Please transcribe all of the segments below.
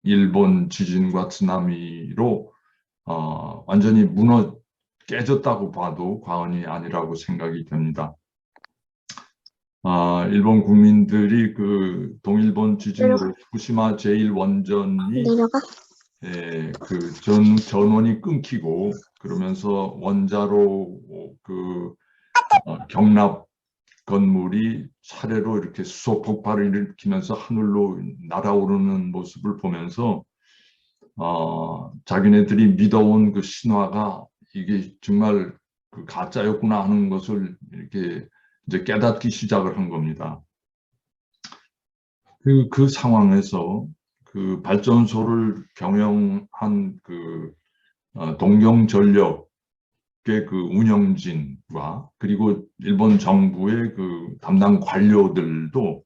일본 지진과 쓰나미로 완전히 깨졌다고 봐도 과언이 아니라고 생각이 됩니다. 일본 국민들이 그 동일본 지진으로 후쿠시마 제1원전이 내려가. 그 전원이 끊기고 그러면서 원자로 경납 건물이 차례로 이렇게 수소 폭발을 일으키면서 하늘로 날아오르는 모습을 보면서 자기네들이 믿어온 그 신화가 이게 정말 그 가짜였구나 하는 것을 이렇게 이제 깨닫기 시작을 한 겁니다. 그 상황에서 그 발전소를 경영한 그 동경전력의 그 운영진과 그리고 일본 정부의 그 담당 관료들도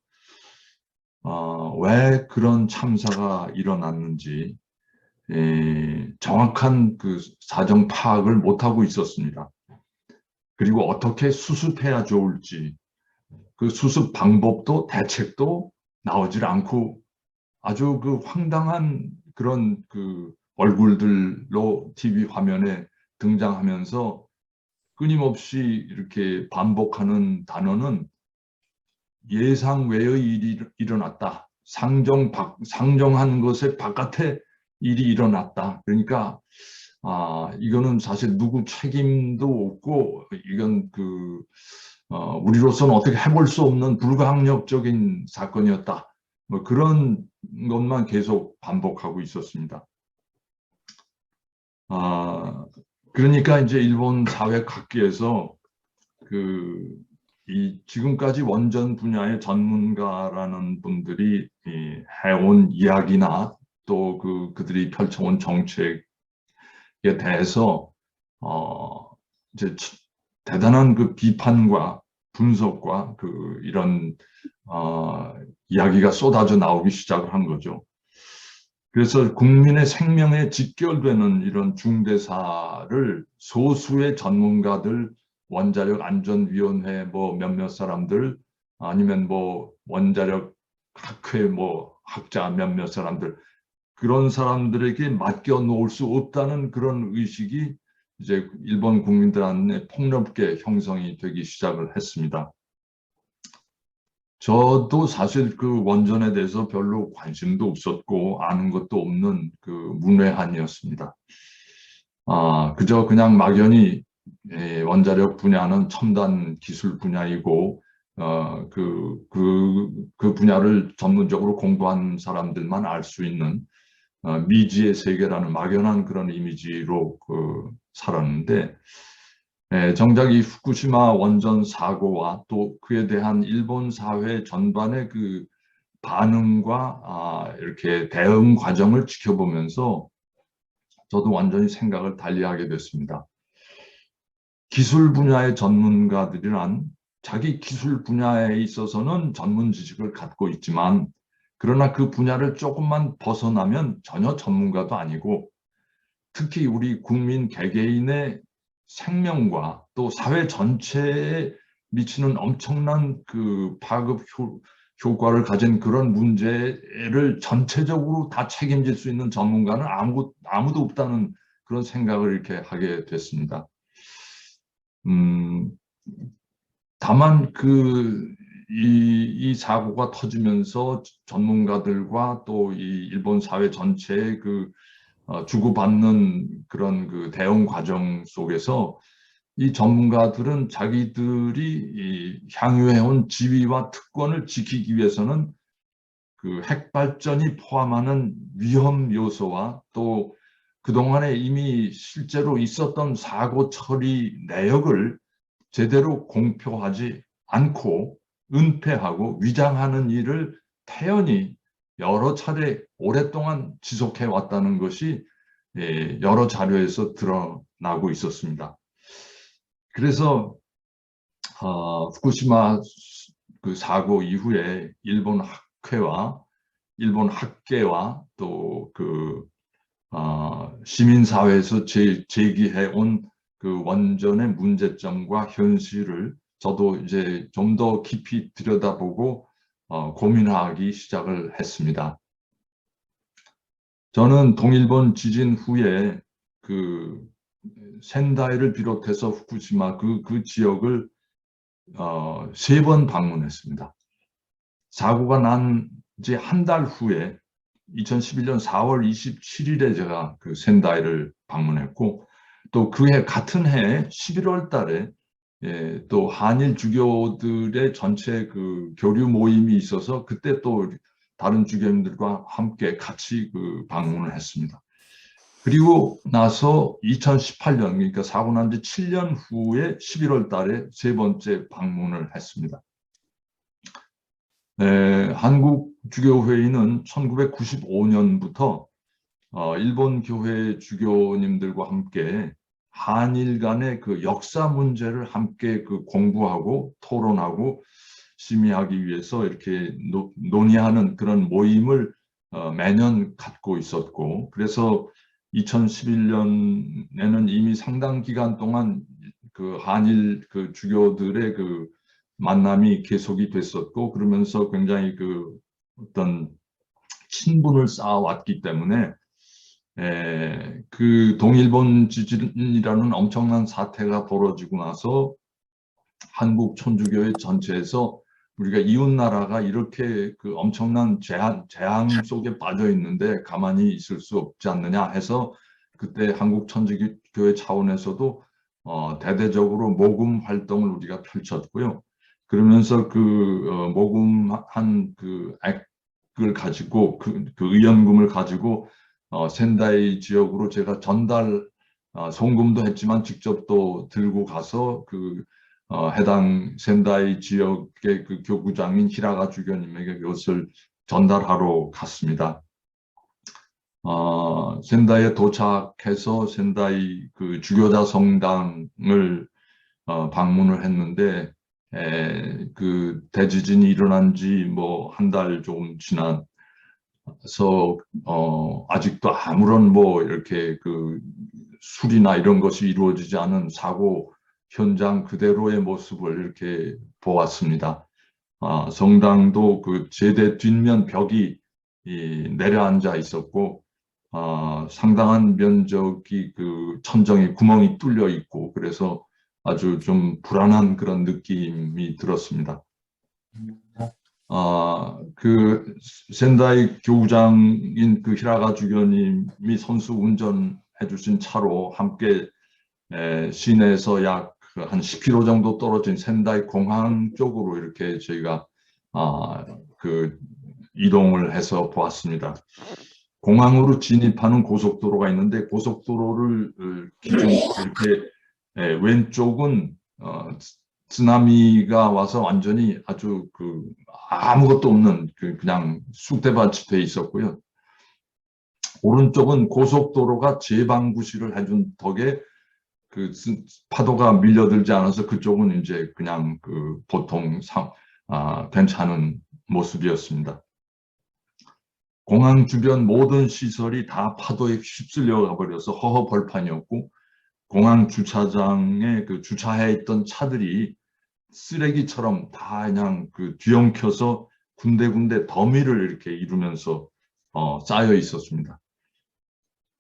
왜 그런 참사가 일어났는지 정확한 그 사정 파악을 못하고 있었습니다. 그리고 어떻게 수습해야 좋을지 그 수습 방법도 대책도 나오질 않고 아주 그 황당한 그런 그 얼굴들로 TV 화면에 등장하면서 끊임없이 이렇게 반복하는 단어는 예상 외의 일이 일어났다. 상정한 것의 바깥에 일이 일어났다. 그러니까 이거는 사실 누구 책임도 없고 이건 우리로서는 어떻게 해볼 수 없는 불가항력적인 사건이었다. 뭐 그런 것만 계속 반복하고 있었습니다. 그러니까 이제 일본 사회 각계에서 지금까지 원전 분야의 전문가라는 분들이 해온 이야기나 또 그들이 펼쳐온 정책에 대해서 이제 대단한 그 비판과 분석과 이런 이야기가 쏟아져 나오기 시작을 한 거죠. 그래서 국민의 생명에 직결되는 이런 중대사를 소수의 전문가들, 원자력 안전위원회 뭐 몇몇 사람들 아니면 뭐 원자력 학회 뭐 학자 몇몇 사람들 그런 사람들에게 맡겨 놓을 수 없다는 그런 의식이 이제 일본 국민들한테 폭넓게 형성이 되기 시작을 했습니다. 저도 사실 그 원전에 대해서 별로 관심도 없었고 아는 것도 없는 그 문외한이었습니다. 그저 그냥 막연히 원자력 분야는 첨단 기술 분야이고 그 분야를 전문적으로 공부한 사람들만 알 수 있는 미지의 세계라는 막연한 그런 이미지로 살았는데 정작 이 후쿠시마 원전 사고와 또 그에 대한 일본 사회 전반의 그 반응과 이렇게 대응 과정을 지켜보면서 저도 완전히 생각을 달리하게 됐습니다. 기술 분야의 전문가들이란 자기 기술 분야에 있어서는 전문 지식을 갖고 있지만 그러나 그 분야를 조금만 벗어나면 전혀 전문가도 아니고 특히 우리 국민 개개인의 생명과 또 사회 전체에 미치는 엄청난 그 파급 효과를 가진 그런 문제를 전체적으로 다 책임질 수 있는 전문가는 아무도 없다는 그런 생각을 이렇게 하게 됐습니다. 다만 이 사고가 터지면서 전문가들과 또 이 일본 사회 전체의 주고받는 그런 대응 과정 속에서 이 전문가들은 자기들이 향유해온 지위와 특권을 지키기 위해서는 핵발전이 포함하는 위험 요소와 또 그동안에 이미 실제로 있었던 사고 처리 내역을 제대로 공표하지 않고 은폐하고 위장하는 일을 태연히 여러 차례 오랫동안 지속해 왔다는 것이 여러 자료에서 드러나고 있었습니다. 그래서 후쿠시마 그 사고 이후에 일본 학회와 일본 학계와 또 시민사회에서 제기해온 그 원전의 문제점과 현실을 저도 이제 좀 더 깊이 들여다보고 고민하기 시작을 했습니다. 저는 동일본 지진 후에 그 센다이를 비롯해서 후쿠시마 그 지역을 3번 방문했습니다. 사고가 난 지 한 달 후에 2011년 4월 27일에 제가 그 센다이를 방문했고, 또 그해 같은 해 11월 달에 또 한일 주교들의 전체 그 교류 모임이 있어서 그때 또 다른 주교님들과 함께 같이 그 방문을 했습니다. 그리고 나서 2018년, 그러니까 사고 난 지 7년 후에 11월 달에 3번째 방문을 했습니다. 한국주교회의는 1995년부터 일본 교회 주교님들과 함께 한일 간의 그 역사 문제를 함께 그 공부하고 토론하고 심의하기 위해서 이렇게 논의하는 그런 모임을 매년 갖고 있었고, 그래서 2011년에는 이미 상당 기간 동안 그 한일 그 주교들의 그 만남이 계속이 됐었고, 그러면서 굉장히 그 어떤 친분을 쌓아왔기 때문에 그 동일본 지진이라는 엄청난 사태가 벌어지고 나서 한국 천주교회 전체에서 우리가 이웃 나라가 이렇게 그 엄청난 재앙 속에 빠져 있는데 가만히 있을 수 없지 않느냐 해서 그때 한국 천주교회 차원에서도 대대적으로 모금 활동을 우리가 펼쳤고요. 그러면서 그 모금한 그 액을 가지고 그 의연금을 가지고 센다이 지역으로 제가 전달 송금도 했지만 직접 또 들고 가서 그 해당 센다이 지역의 그 교구장인 히라가 주교님에게 그것을 전달하러 갔습니다. 센다이에 도착해서 센다이 그 주교자 성당을 방문을 했는데 그 대지진이 일어난 지 뭐 한 달 조금 지나서 아직도 아무런 뭐 이렇게 그 수리나 이런 것이 이루어지지 않은 사고 현장 그대로의 모습을 이렇게 보았습니다. 성당도 그 제대 뒷면 벽이 내려앉아 있었고, 상당한 면적이 그 천정에 구멍이 뚫려 있고, 그래서 아주 좀 불안한 그런 느낌이 들었습니다. 그 센다이 교구장인 그 히라가 주교님이 선수 운전해 주신 차로 함께 시내에서 약 한 10km 정도 떨어진 센다이 공항 쪽으로 이렇게 저희가 그 이동을 해서 보았습니다. 공항으로 진입하는 고속도로가 있는데 고속도로를 기준 이렇게 왼쪽은 쓰나미가 와서 완전히 아주 그 아무것도 없는 그냥 쑥대밭이 돼 있었고요. 오른쪽은 고속도로가 재방구시를 해준 덕에 그 파도가 밀려들지 않아서 그쪽은 이제 그냥 그 보통 괜찮은 모습이었습니다. 공항 주변 모든 시설이 다 파도에 휩쓸려 가버려서 허허벌판이었고, 공항 주차장에 그 주차해 있던 차들이 쓰레기처럼 다 그냥 그 뒤엉켜서 군데군데 더미를 이렇게 이루면서 쌓여 있었습니다.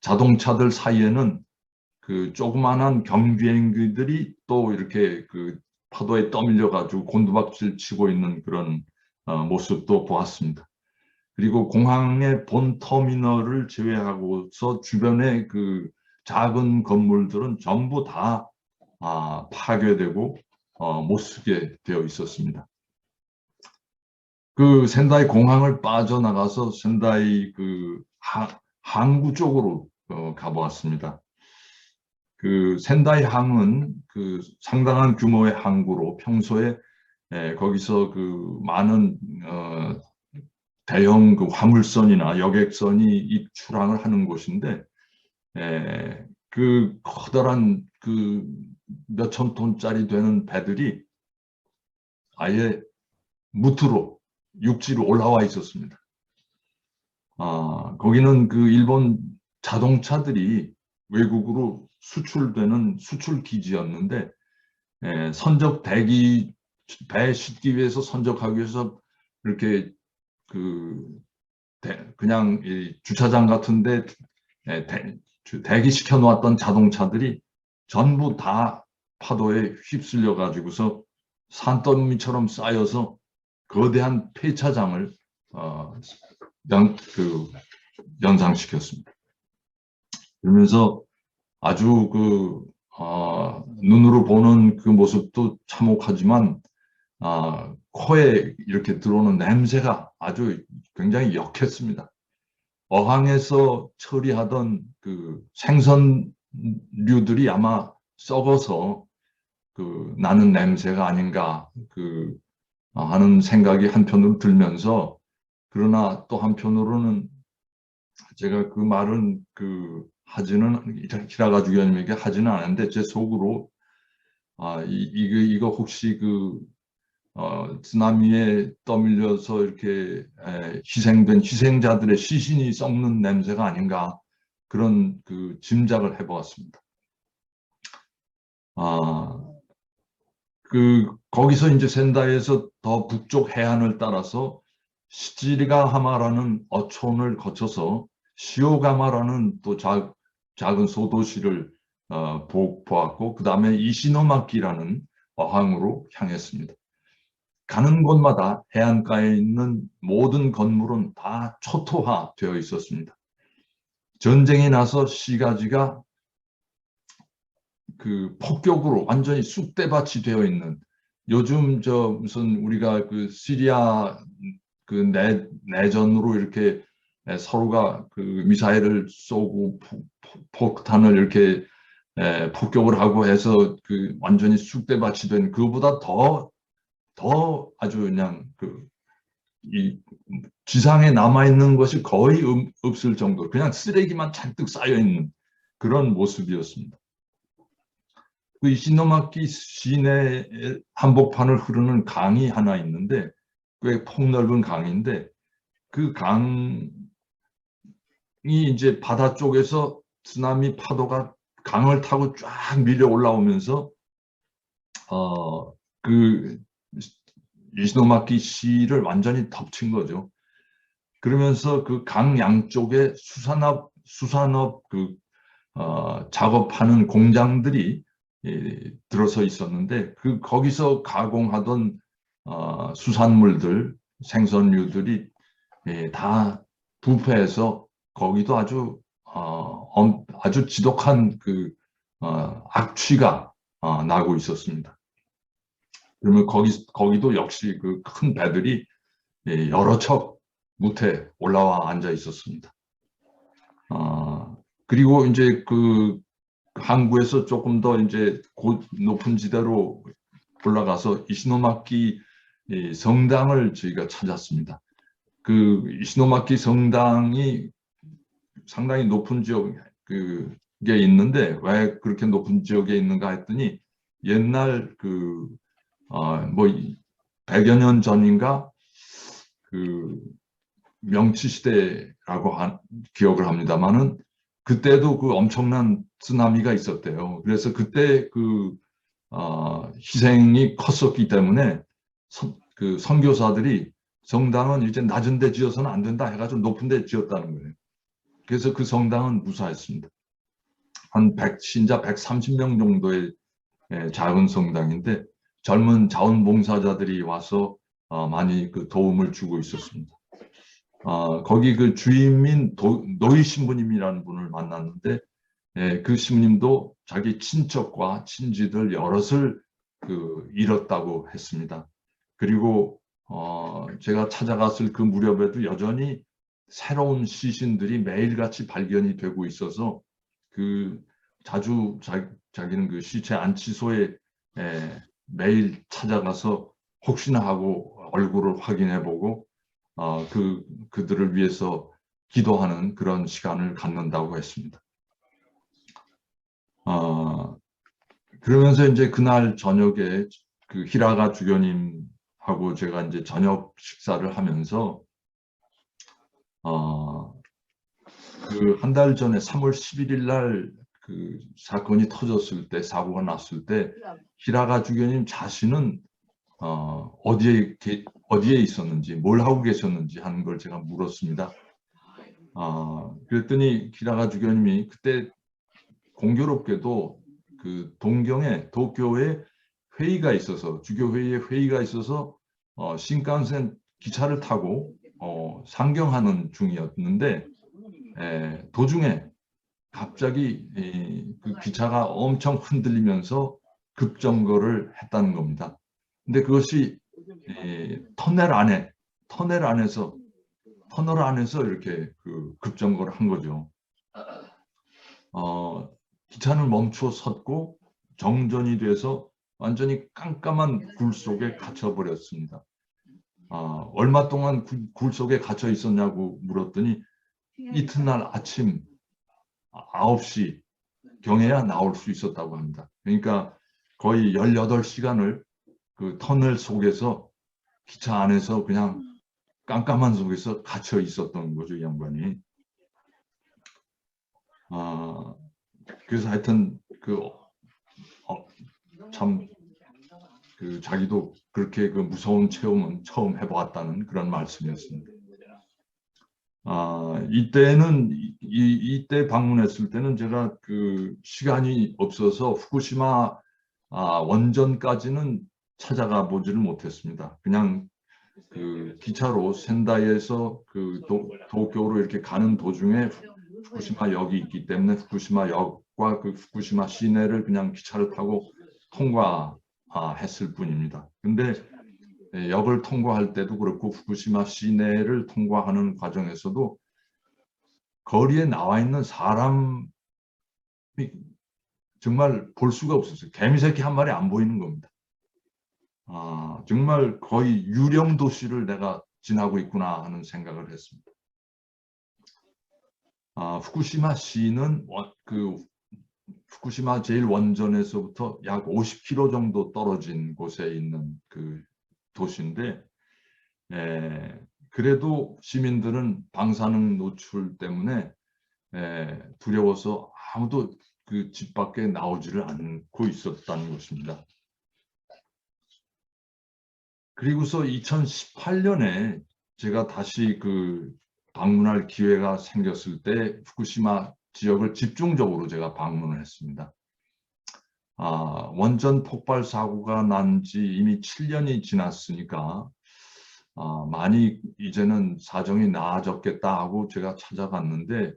자동차들 사이에는 그 조그만한 경비행기들이 또 이렇게 그 파도에 떠밀려 가지고 곤두박질 치고 있는 그런 모습도 보았습니다. 그리고 공항의 본 터미널을 제외하고서 주변의 그 작은 건물들은 전부 다 파괴되고 못 쓰게 되어 있었습니다. 그 센다이 공항을 빠져나가서 센다이 그 항구 쪽으로 가보았습니다. 그 센다이 항은 그 상당한 규모의 항구로 평소에 거기서 그 많은 대형 그 화물선이나 여객선이 입출항을 하는 곳인데 그 커다란 그 몇천 톤짜리 되는 배들이 아예 무트로 육지로 올라와 있었습니다. 거기는 그 일본 자동차들이 외국으로 수출되는 수출 기지였는데 선적 대기 배 싣기 위해서 선적하기 위해서 이렇게 그 그냥 이 주차장 같은데 대기시켜 놓았던 자동차들이 전부 다 파도에 휩쓸려 가지고서 산더미처럼 쌓여서 거대한 폐차장을 연상시켰습니다. 그러면서 아주 눈으로 보는 그 모습도 참혹하지만 코에 이렇게 들어오는 냄새가 아주 굉장히 역했습니다. 어항에서 처리하던 그 생선류들이 아마 썩어서 나는 냄새가 아닌가 하는 생각이 한편으로 들면서, 그러나 또 한편으로는 제가 그 말은 히라가 주교님에게 하지는 않았는데 제 속으로 이거 혹시 쓰나미에 떠밀려서 이렇게 희생된 희생자들의 시신이 썩는 냄새가 아닌가, 그런 짐작을 해보았습니다. 거기서 이제 센다이에서 더 북쪽 해안을 따라서 시치리가하마라는 어촌을 거쳐서 시오가마라는 또 작은 소도시를 보았고, 그 다음에 이시노마키라는 어항으로 향했습니다. 가는 곳마다 해안가에 있는 모든 건물은 다 초토화되어 있었습니다. 전쟁이 나서 시가지가 폭격으로 완전히 쑥대밭이 되어 있는, 요즘 무슨 우리가 시리아 내전으로 이렇게 서로가 미사일을 쏘고 폭탄을 이렇게 폭격을 하고 해서 완전히 쑥대밭이 된, 그보다 더 아주 그냥 이 지상에 남아있는 것이 거의 없을 정도로 그냥 쓰레기만 잔뜩 쌓여있는 그런 모습이었습니다. 이시노마키 시내 한복판을 흐르는 강이 하나 있는데, 꽤 폭넓은 강인데, 그 강이 이제 바다 쪽에서 쓰나미 파도가 강을 타고 쫙 밀려 올라오면서 이시노마키 시를 완전히 덮친 거죠. 그러면서 그 강 양쪽에 수산업 작업하는 공장들이 들어서 있었는데, 거기서 가공하던 수산물들, 생선류들이 다 부패해서 거기도 아주 지독한 악취가 나고 있었습니다. 그러면 거기도 역시 큰 배들이 여러 척 무태 올라와 앉아 있었습니다. 그리고 이제 항구에서 조금 더 이제 높은 지대로 올라가서 이시노마키 성당을 저희가 찾았습니다. 이시노마키 성당이 상당히 높은 지역에 있는데, 왜 그렇게 높은 지역에 있는가 했더니, 옛날 100여 년 전인가 명치시대라고 기억을 합니다만은, 그때도 엄청난 쓰나미가 있었대요. 그래서 그때 희생이 컸었기 때문에 선교사들이 성당은 이제 낮은 데 지어서는 안 된다 해가지고 높은 데 지었다는 거예요. 그래서 그 성당은 무사했습니다. 신자 130명 정도의 작은 성당인데, 젊은 자원봉사자들이 와서 많이 도움을 주고 있었습니다. 거기 주임인 노이 신부님이라는 분을 만났는데, 그 신부님도 자기 친척과 친지들 여럿을 잃었다고 했습니다. 그리고 제가 찾아갔을 그 무렵에도 여전히 새로운 시신들이 매일같이 발견이 되고 있어서 자주 자기는 시체 안치소에 매일 찾아가서 혹시나 하고 얼굴을 확인해보고 그들을 위해서 기도하는 그런 시간을 갖는다고 했습니다. 그러면서 이제 그날 저녁에 히라가 주교님하고 제가 이제 저녁 식사를 하면서 한 달 전에 3월 11일 날 사건이 터졌을 때, 사고가 났을 때 히라가 주교님 자신은 어디에 있었는지, 뭘 하고 계셨는지 하는 걸 제가 물었습니다. 그랬더니 기라가 주교님이 그때 공교롭게도 그 동경에 도쿄에 회의가 있어서 주교 회의에 회의가 있어서 신칸센 기차를 타고 상경하는 중이었는데 도중에 갑자기 그 기차가 엄청 흔들리면서 급정거를 했다는 겁니다. 근데 그것이 터널 안에서 이렇게 그 급정거를 한 거죠. 기차는 멈추어 섰고 정전이 돼서 완전히 깜깜한 굴 속에 갇혀 버렸습니다. 얼마 동안 굴 속에 갇혀 있었냐고 물었더니 이튿날 아침 9시 경에야 나올 수 있었다고 합니다. 그러니까 거의 18시간을 그 터널 속에서 기차 안에서 그냥 깜깜한 속에서 갇혀 있었던 거죠, 이 양반이. 그래서 하여튼 참 그 자기도 그렇게 그 무서운 체험은 처음 해보았다는 그런 말씀이었습니다. 이때는 이때 방문했을 때는 제가 그 시간이 없어서 후쿠시마 원전까지는 찾아가 보지를 못했습니다. 그냥 그 기차로 센다이에서 그 도쿄로 이렇게 가는 도중에 후쿠시마 역이 있기 때문에 후쿠시마 역과 그 후쿠시마 시내를 그냥 기차를 타고 통과했을 뿐입니다. 근데 역을 통과할 때도 그렇고 후쿠시마 시내를 통과하는 과정에서도 거리에 나와 있는 사람이 정말 볼 수가 없었어요. 개미새끼 한 마리 안 보이는 겁니다. 정말 거의 유령 도시를 내가 지나고 있구나 하는 생각을 했습니다. 후쿠시마 시는 그 후쿠시마 제1원전에서부터 약 50km 정도 떨어진 곳에 있는 그 도시인데 그래도 시민들은 방사능 노출 때문에 두려워서 아무도 그 집 밖에 나오지를 않고 있었다는 것입니다. 그리고서 2018년에 제가 다시 그 방문할 기회가 생겼을 때 후쿠시마 지역을 집중적으로 제가 방문을 했습니다. 원전 폭발 사고가 난 지 이미 7년이 지났으니까 많이 이제는 사정이 나아졌겠다 하고 제가 찾아갔는데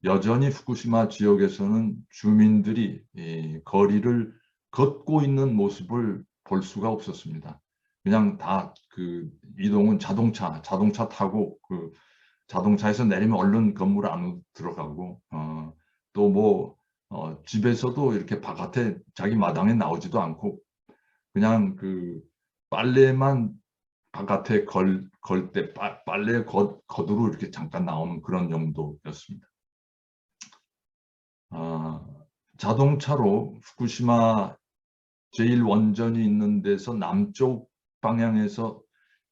여전히 후쿠시마 지역에서는 주민들이 거리를 걷고 있는 모습을 볼 수가 없었습니다. 그냥 다 그 이동은 자동차 타고 그 자동차에서 내리면 얼른 건물 안으로 들어가고 또 뭐 집에서도 이렇게 바깥에 자기 마당에 나오지도 않고 그냥 그 빨래만 바깥에 걸 때 빨래 겉으로 이렇게 잠깐 나오는 그런 정도였습니다. 자동차로 후쿠시마 제1원전이 있는 데서 남쪽 방향에서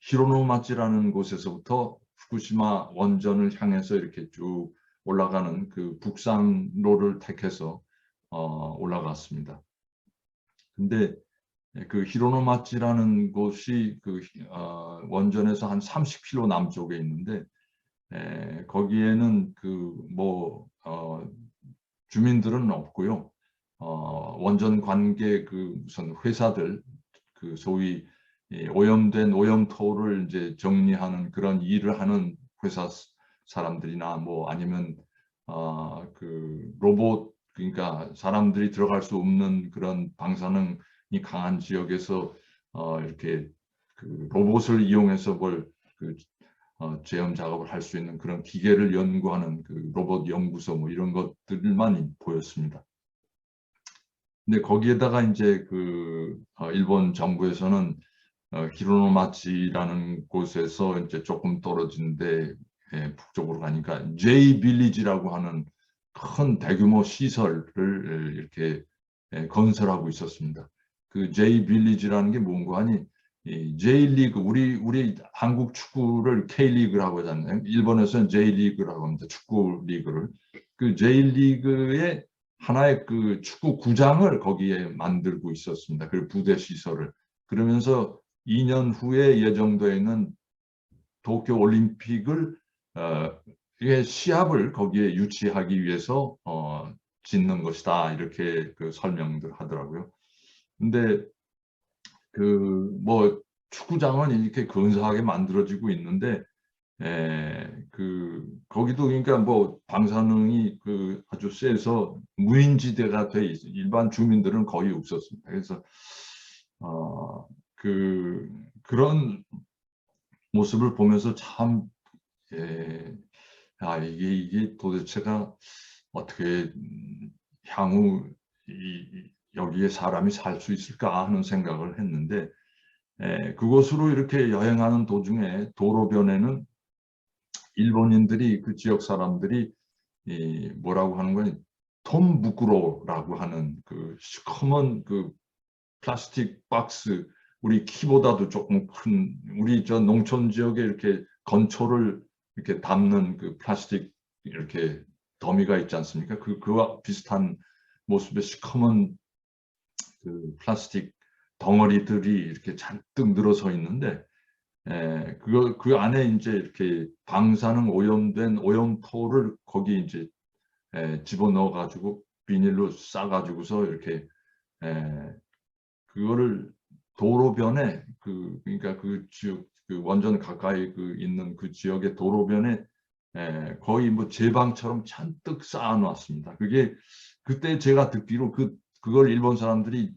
히로노마치라는 곳에서부터 후쿠시마 원전을 향해서 이렇게 쭉 올라가는 그 북상로를 택해서 올라갔습니다. 근데 그 히로노마치라는 곳이 그 원전에서 한 30km 남쪽에 있는데 거기에는 그 뭐 주민들은 없고요. 원전 관계 그 무슨 회사들 그 소위 오염된 오염토를 이제 정리하는 그런 일을 하는 회사 사람들이나 뭐 아니면 그 로봇 그러니까 사람들이 들어갈 수 없는 그런 방사능이 강한 지역에서 이렇게 그 로봇을 이용해서 그 제염 작업을 할 수 있는 그런 기계를 연구하는 그 로봇 연구소 뭐 이런 것들만 보였습니다. 근데 거기에다가 이제 그 일본 정부에서는 히로노마치라는 곳에서 이제 조금 떨어진데 북쪽으로 가니까 J 빌리지라고 하는 큰 대규모 시설을 이렇게 건설하고 있었습니다. 그 J 빌리지라는 게 뭔가 하니 J리그 우리 한국 축구를 K리그라고 하잖아요. 일본에서는 J리그라고 합니다. 축구 리그를. 그 J리그의 하나의 그 축구 구장을 거기에 만들고 있었습니다. 그 부대 시설을. 그러면서 2년 후에 예정되어 있는 도쿄 올림픽을 이게 시합을 거기에 유치하기 위해서 짓는 것이다 이렇게 그 설명들 하더라고요. 근데 그 뭐 축구장은 이렇게 근사하게 만들어지고 있는데 거기도 그러니까 뭐 방사능이 그 아주 세서 무인지대가 돼 있어. 일반 주민들은 거의 없었습니다. 그래서 그런 모습을 보면서 참 이게 도대체가 어떻게 향후 여기에 사람이 살 수 있을까 하는 생각을 했는데 그곳으로 이렇게 여행하는 도중에 도로변에는 일본인들이 그 지역 사람들이 뭐라고 하는 건 톰부쿠로라고 하는 그 시커먼 그 플라스틱 박스 우리 키보다도 조금 큰 우리 저 농촌 지역에 이렇게 건초를 이렇게 담는 그 플라스틱 이렇게 더미가 있지 않습니까? 그와 비슷한 모습의 시커먼 그 플라스틱 덩어리들이 이렇게 잔뜩 늘어서 있는데 그 안에 이제 이렇게 방사능 오염된 오염토를 거기 이제 집어넣어 가지고 비닐로 싸 가지고서 이렇게 그거를 도로변에 그러니까 그 지역 그 원전 가까이 그 있는 그 지역의 도로변에 거의 뭐 제방처럼 잔뜩 쌓아 놨습니다. 그게 그때 제가 듣기로 그걸 일본 사람들이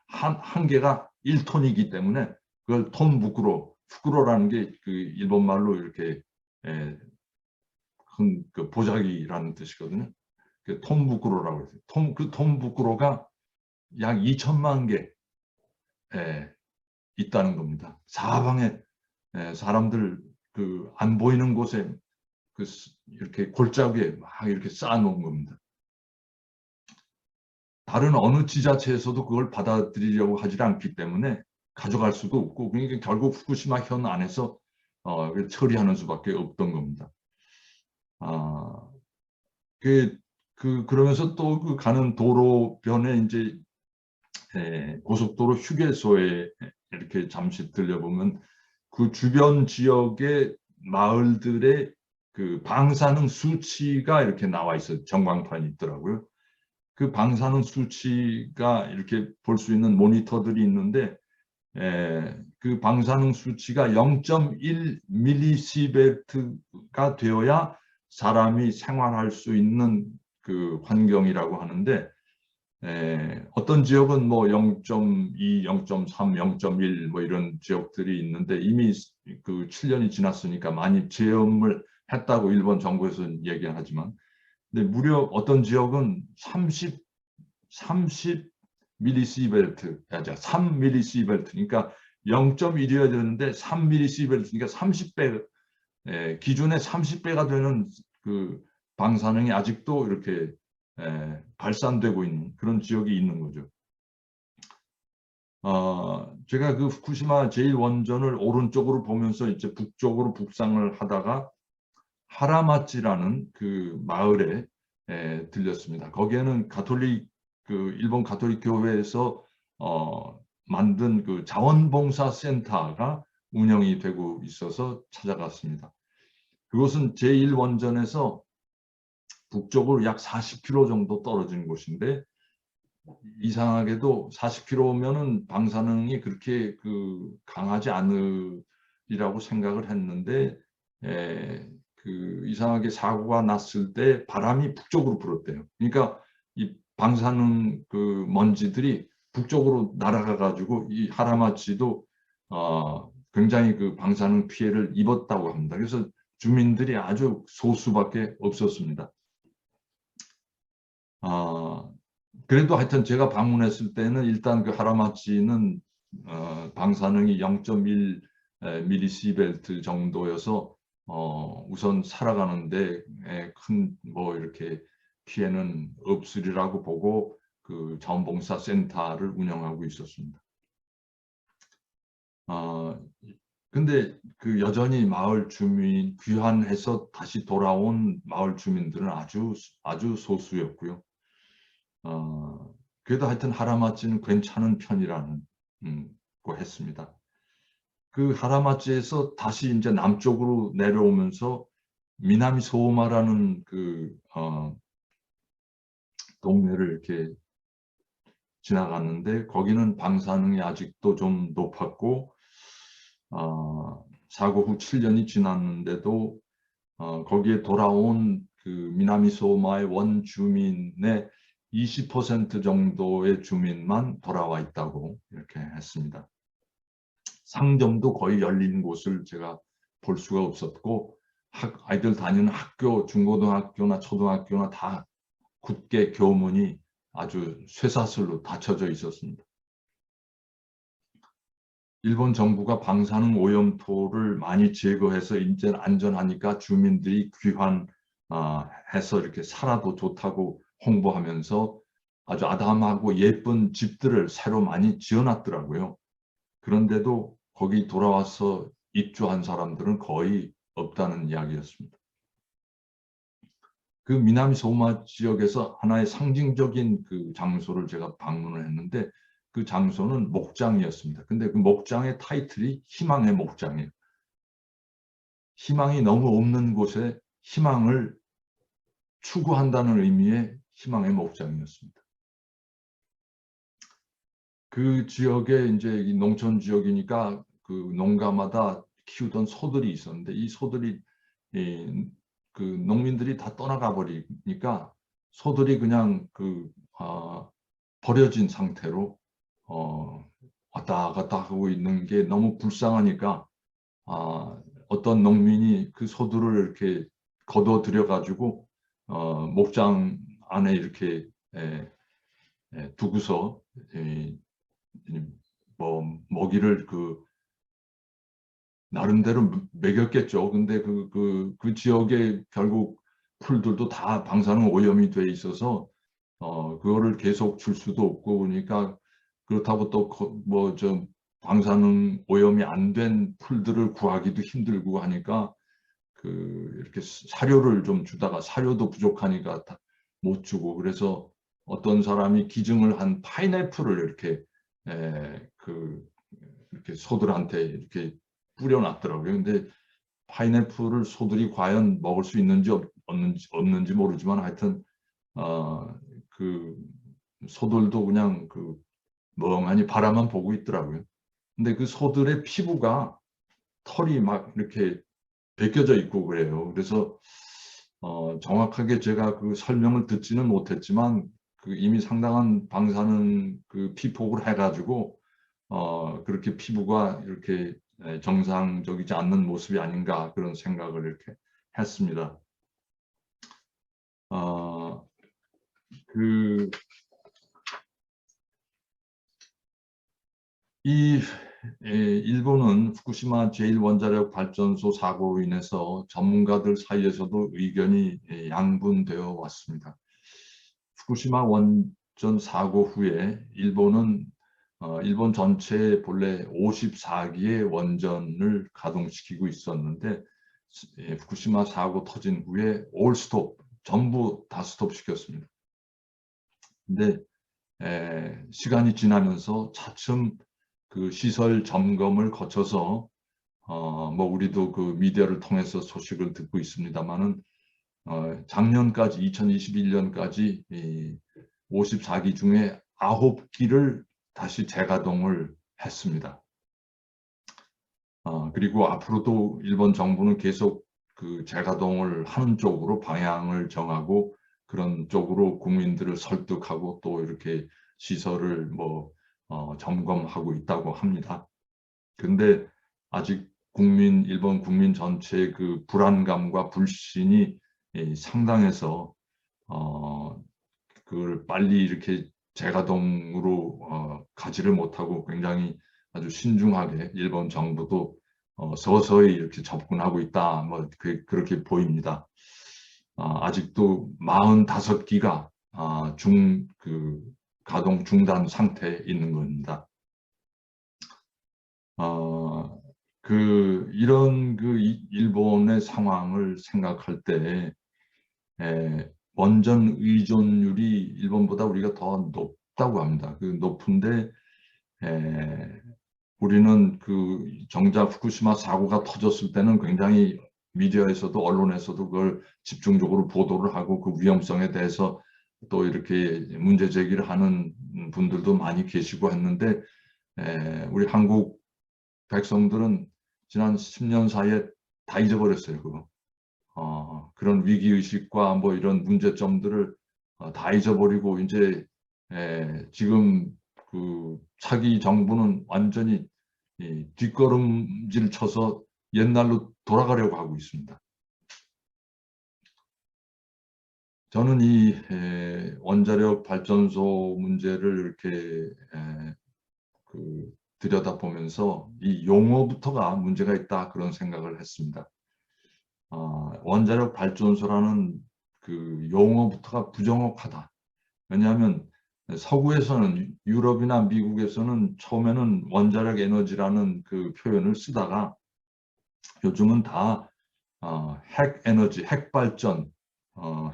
한 개가 1톤이기 때문에 그걸 톤부쿠로라는 게 그 일본 말로 이렇게 큰 그 보자기라는 뜻이거든요. 그 톤부쿠로라고 해서 그 톤부쿠로가 약 2천만 개 있다는 겁니다. 사방에 사람들 그 안 보이는 곳에 이렇게 골짜기에 막 이렇게 쌓아놓은 겁니다. 다른 어느 지자체에서도 그걸 받아들이려고 하지 않기 때문에 가져갈 수도 없고 그러니까 결국 후쿠시마 현 안에서 처리하는 수밖에 없던 겁니다. 그러면서 또 그 가는 도로변에 이제 고속도로 휴게소에 이렇게 잠시 들려보면 그 주변 지역의 마을들의 그 방사능 수치가 이렇게 나와 있어요. 전광판이 있더라고요. 그 방사능 수치가 이렇게 볼 수 있는 모니터들이 있는데 그 방사능 수치가 0.1 밀리시베르트가 되어야 사람이 생활할 수 있는 그 환경이라고 하는데 어떤 지역은 뭐 0.2, 0.3, 0.1 뭐 이런 지역들이 있는데 이미 그 7년이 지났으니까 많이 제어를 했다고 일본 정부에서는 얘기하지만 근데 무려 어떤 지역은 30 밀리시베르트, 3 밀리시베르트, 그러니까 0.1이어야 되는데 3 밀리시베르트니까 30배, 기준의 30배가 되는 그 방사능이 아직도 이렇게 발산되고 있는 그런 지역이 있는 거죠. 제가 그 후쿠시마 제1원전을 오른쪽으로 보면서 이제 북쪽으로 북상을 하다가 하라마치라는 그 마을에 들렸습니다. 거기에는 일본 가톨릭 교회에서 만든 그 자원봉사 센터가 운영이 되고 있어서 찾아갔습니다. 그것은 제1원전에서 북쪽으로 약 40km 정도 떨어진 곳인데 이상하게도 40km면은 방사능이 그렇게 강하지 않으리라고 생각을 했는데 이상하게 사고가 났을 때 바람이 북쪽으로 불었대요. 그러니까 이 방사능 먼지들이 북쪽으로 날아가 가지고 이 하라마치도 굉장히 그 방사능 피해를 입었다고 합니다. 그래서 주민들이 아주 소수밖에 없었습니다. 그래도 하여튼 제가 방문했을 때는 일단 그 하라마치는 방사능이 0.1 밀리시벨트 정도여서 우선 살아가는데 큰 뭐 이렇게 피해는 없으리라고 보고 그 자원봉사 센터를 운영하고 있었습니다. 근데 그 여전히 마을 주민 귀환해서 다시 돌아온 마을 주민들은 아주 소수였고요. 그래도 하여튼 하라마치는 괜찮은 편이라는 거 했습니다. 그 하라마치에서 다시 이제 남쪽으로 내려오면서 미나미 소마라는 동네를 이렇게 지나갔는데 거기는 방사능이 아직도 좀 높았고 사고 후 7년이 지났는데도 거기에 돌아온 그 미나미 소마의 원주민의 20% 정도의 주민만 돌아와 있다고 이렇게 했습니다. 상점도 거의 열린 곳을 제가 볼 수가 없었고 아이들 다니는 학교, 중고등학교나 초등학교나 다 굳게 교문이 아주 쇠사슬로 닫혀져 있었습니다. 일본 정부가 방사능 오염토를 많이 제거해서 이제 안전하니까 주민들이 귀환해서 이렇게 살아도 좋다고 홍보하면서 아주 아담하고 예쁜 집들을 새로 많이 지어놨더라고요. 그런데도 거기 돌아와서 입주한 사람들은 거의 없다는 이야기였습니다. 그 미나미 소마 지역에서 하나의 상징적인 그 장소를 제가 방문을 했는데 그 장소는 목장이었습니다. 근데 그 목장의 타이틀이 희망의 목장이에요. 희망이 너무 없는 곳에 희망을 추구한다는 의미의 희망의 목장이었습니다. 그 지역에 이제 농촌 지역이니까 그 농가마다 키우던 소들이 있었는데 이 소들이 그 농민들이 다 떠나가 버리니까 소들이 그냥 버려진 상태로 왔다 갔다 하고 있는 게 너무 불쌍하니까 어떤 농민이 그 소들을 이렇게 거둬들여 가지고 목장 안에 이렇게 두고서 뭐 먹이를 나름대로 먹였겠죠. 근데 그 지역에 결국 풀들도 다 방사능 오염이 돼 있어서 그거를 계속 줄 수도 없고 그러니까 그렇다고 또 뭐 좀 방사능 오염이 안 된 풀들을 구하기도 힘들고 하니까 이렇게 사료를 좀 주다가 사료도 부족하니까 못 주고 그래서 어떤 사람이 기증을 한 파인애플을 이렇게 이렇게 소들한테 이렇게 뿌려놨더라고요. 근데 파인애플을 소들이 과연 먹을 수 있는지 없는지 모르지만 하여튼 그 소들도 그냥 멍하니 바라만 보고 있더라고요. 근데 그 소들의 피부가 털이 막 이렇게 벗겨져 있고 그래요. 그래서 정확하게 제가 그 설명을 듣지는 못했지만 이미 상당한 방사능 피폭을 해가지고 그렇게 피부가 이렇게 정상적이지 않는 모습이 아닌가 그런 생각을 이렇게 했습니다. 일본은 후쿠시마 제1원자력 발전소 사고로 인해서 전문가들 사이에서도 의견이 양분되어 왔습니다. 후쿠시마 원전 사고 후에 일본은 일본 전체 본래 54기의 원전을 가동시키고 있었는데 후쿠시마 사고 터진 후에 올 스톱, 전부 다 스톱 시켰습니다. 근데 시간이 지나면서 차츰 그 시설 점검을 거쳐서 뭐 우리도 그 미디어를 통해서 소식을 듣고 있습니다만은 작년까지 2021년까지 54기 중에 9기를 다시 재가동을 했습니다. 그리고 앞으로도 일본 정부는 계속 그 재가동을 하는 쪽으로 방향을 정하고 그런 쪽으로 국민들을 설득하고 또 이렇게 시설을 뭐 점검하고 있다고 합니다. 근데 아직 일본 국민 전체의 그 불안감과 불신이 상당해서 그걸 빨리 이렇게 재가동으로 가지를 못하고 굉장히 아주 신중하게 일본 정부도 서서히 이렇게 접근하고 있다. 뭐 그렇게 보입니다. 아직도 45기가 가동 중단 상태에 있는 겁니다. 이런 일본의 상황을 생각할 때 원전 의존율이 일본보다 우리가 더 높다고 합니다. 높은데 우리는 정작 후쿠시마 사고가 터졌을 때는 굉장히 미디어에서도 언론에서도 그걸 집중적으로 보도를 하고 그 위험성에 대해서 또 이렇게 문제 제기를 하는 분들도 많이 계시고 했는데 우리 한국 백성들은 지난 10년 사이에 다 잊어버렸어요. 그거. 그런 위기의식과 뭐 이런 문제점들을 다 잊어버리고 이제 지금 그 차기 정부는 완전히 뒷걸음질 쳐서 옛날로 돌아가려고 하고 있습니다. 저는 이 원자력 발전소 문제를 이렇게 들여다보면서 이 용어부터가 문제가 있다 그런 생각을 했습니다. 원자력 발전소라는 그 용어부터가 부정확하다. 왜냐하면 서구에서는 유럽이나 미국에서는 처음에는 원자력 에너지라는 그 표현을 쓰다가 요즘은 다 핵 에너지, 핵 발전,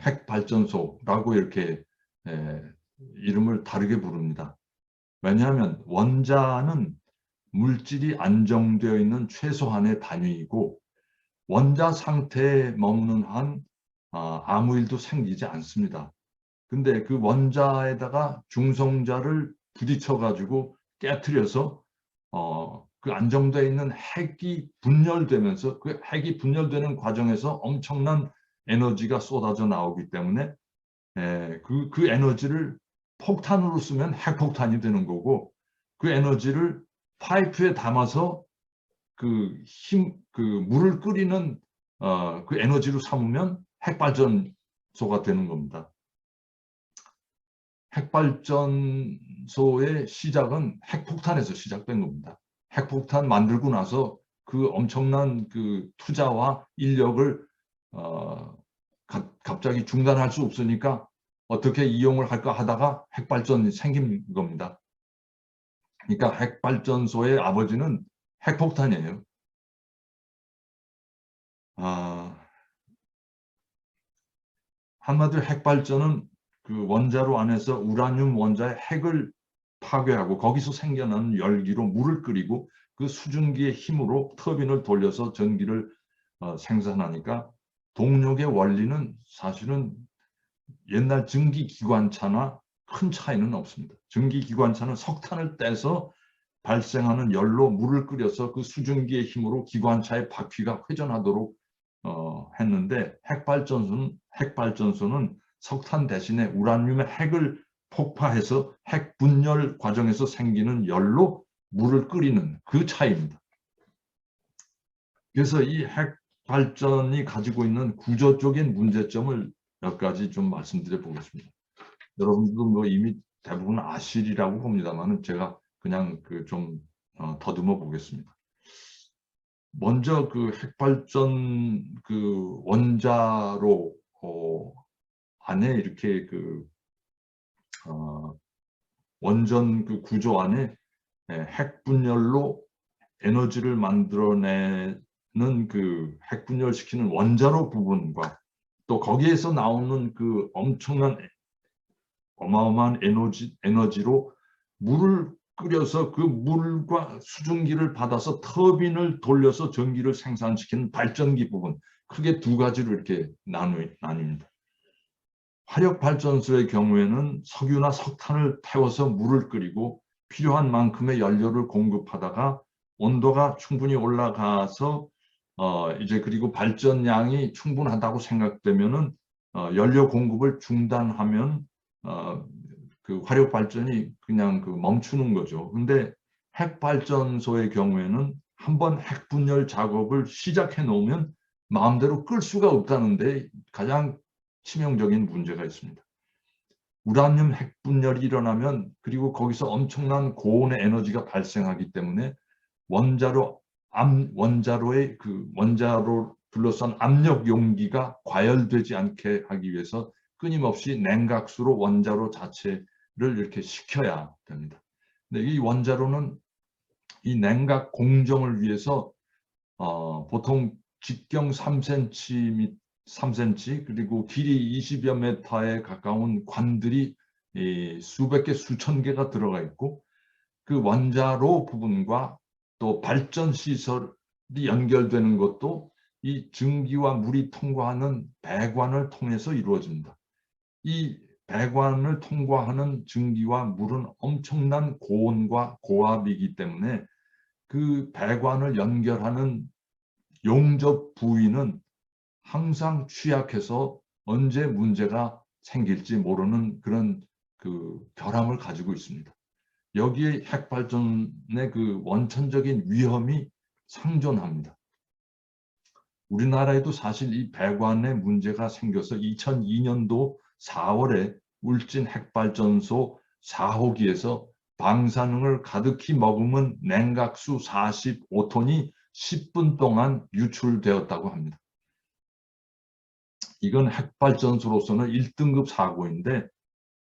핵 발전소라고 이렇게 이름을 다르게 부릅니다. 왜냐하면 원자는 물질이 안정되어 있는 최소한의 단위이고 원자 상태에 머무는 한 아무 일도 생기지 않습니다. 근데 그 원자에다가 중성자를 부딪혀 가지고 깨트려서 그 안정되어 있는 핵이 분열되면서 그 핵이 분열되는 과정에서 엄청난 에너지가 쏟아져 나오기 때문에 그 에너지를 폭탄으로 쓰면 핵폭탄이 되는 거고 그 에너지를 파이프에 담아서 그 물을 끓이는 그 에너지로 삼으면 핵발전소가 되는 겁니다. 핵발전소의 시작은 핵폭탄에서 시작된 겁니다. 핵폭탄 만들고 나서 그 엄청난 그 투자와 인력을 갑자기 중단할 수 없으니까 어떻게 이용을 할까 하다가 핵발전이 생긴 겁니다. 그러니까 핵발전소의 아버지는 핵폭탄이에요. 한마디로 핵발전은 그 원자로 안에서 우라늄 원자의 핵을 파괴하고 거기서 생겨나는 열기로 물을 끓이고 그 수증기의 힘으로 터빈을 돌려서 전기를 생산하니까 동력의 원리는 사실은 옛날 증기기관차나 큰 차이는 없습니다. 증기기관차는 석탄을 떼서 발생하는 열로 물을 끓여서 그 수증기의 힘으로 기관차의 바퀴가 회전하도록 했는데 핵발전소는 석탄 대신에 우라늄의 핵을 폭파해서 핵 분열 과정에서 생기는 열로 물을 끓이는 그 차이입니다. 그래서 이 핵발전이 가지고 있는 구조적인 문제점을 몇 가지 좀 말씀드려 보겠습니다. 여러분들도 뭐 이미 대부분 아시리라고 봅니다만 제가 그냥 좀 더듬어 보겠습니다. 먼저 그 핵발전 그 원자로 안에 이렇게 원전 그 구조 안에 핵 분열로 에너지를 만들어내는 그 핵 분열시키는 원자로 부분과 또 거기에서 나오는 그 엄청난 어마어마한 에너지로 물을 끓여서 그 물과 수증기를 받아서 터빈을 돌려서 전기를 생산시키는 발전기 부분, 크게 두 가지로 이렇게 나뉩니다. 화력발전소의 경우에는 석유나 석탄을 태워서 물을 끓이고 필요한 만큼의 연료를 공급하다가 온도가 충분히 올라가서 이제 그리고 발전량이 충분하다고 생각되면은 연료 공급을 중단하면 그 화력 발전이 그냥 멈추는 거죠. 근데 핵발전소의 경우에는 한번 핵분열 작업을 시작해 놓으면 마음대로 끌 수가 없다는데 가장 치명적인 문제가 있습니다. 우라늄 핵분열이 일어나면 그리고 거기서 엄청난 고온의 에너지가 발생하기 때문에 원자로의 그 원자로 둘러싼 압력 용기가 과열되지 않게 하기 위해서 끊임없이 냉각수로 원자로 자체를 이렇게 식혀야 됩니다. 근데 이 원자로는 이 냉각 공정을 위해서 보통 직경 3cm 그리고 길이 20여 m에 가까운 관들이 수백 개, 수천 개가 들어가 있고 그 원자로 부분과 또 발전 시설이 연결되는 것도 이 증기와 물이 통과하는 배관을 통해서 이루어집니다. 이 배관을 통과하는 증기와 물은 엄청난 고온과 고압이기 때문에 그 배관을 연결하는 용접 부위는 항상 취약해서 언제 문제가 생길지 모르는 그런 그 결함을 가지고 있습니다. 여기에 핵발전의 그 원천적인 위험이 상존합니다. 우리나라에도 사실 이 배관에 문제가 생겨서 2002년도 4월에 울진 핵발전소 4호기에서 방사능을 가득히 머금은 냉각수 45톤이 10분 동안 유출되었다고 합니다. 이건 핵발전소로서는 1등급 사고인데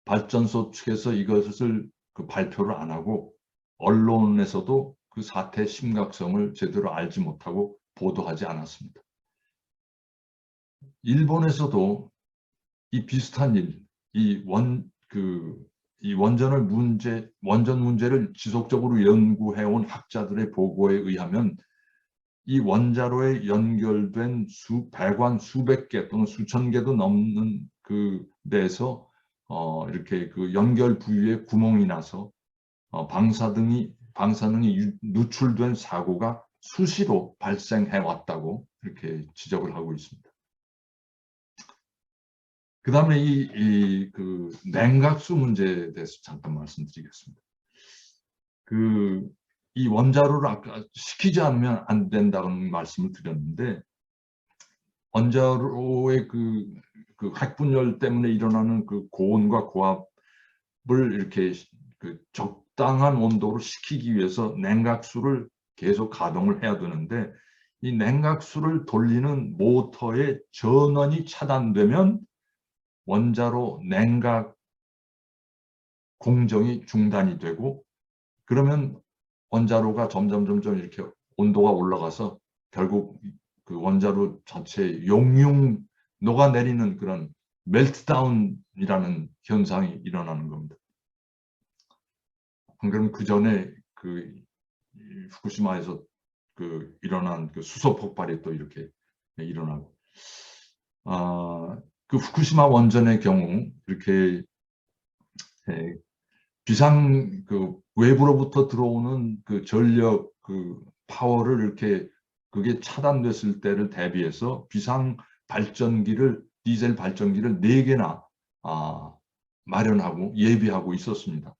발전소 측에서 이것을 발표를 안 하고 언론에서도 그 사태의 심각성을 제대로 알지 못하고 보도하지 않았습니다. 일본에서도 이 비슷한 일, 이 원전 문제를 지속적으로 연구해온 학자들의 보고에 의하면 이 원자로에 연결된 배관 수백 개 또는 수천 개도 넘는 그 데서 이렇게 그 연결 부위에 구멍이 나서 방사능이 누출된 사고가 수시로 발생해 왔다고 이렇게 지적을 하고 있습니다. 그 다음에 그 냉각수 문제에 대해서 잠깐 말씀드리겠습니다. 이 원자로를 아까 식히지 않으면 안 된다는 말씀을 드렸는데, 원자로의 그 핵분열 때문에 일어나는 그 고온과 고압을 이렇게 그 적당한 온도로 식히기 위해서 냉각수를 계속 가동을 해야 되는데, 이 냉각수를 돌리는 모터의 전원이 차단되면 원자로 냉각 공정이 중단이 되고, 그러면 원자로가 점점 이렇게 온도가 올라가서 결국 그 원자로 자체 용융 녹아내리는 그런 멜트다운이라는 현상이 일어나는 겁니다. 방금 그 전에 그 후쿠시마에서 그 일어난 그 수소 폭발이 또 이렇게 일어나고, 그 후쿠시마 원전의 경우 이렇게 외부로부터 들어오는 그 전력 그 파워를 이렇게 그게 차단됐을 때를 대비해서 비상 발전기를 디젤 발전기를 4개나 마련하고 예비하고 있었습니다.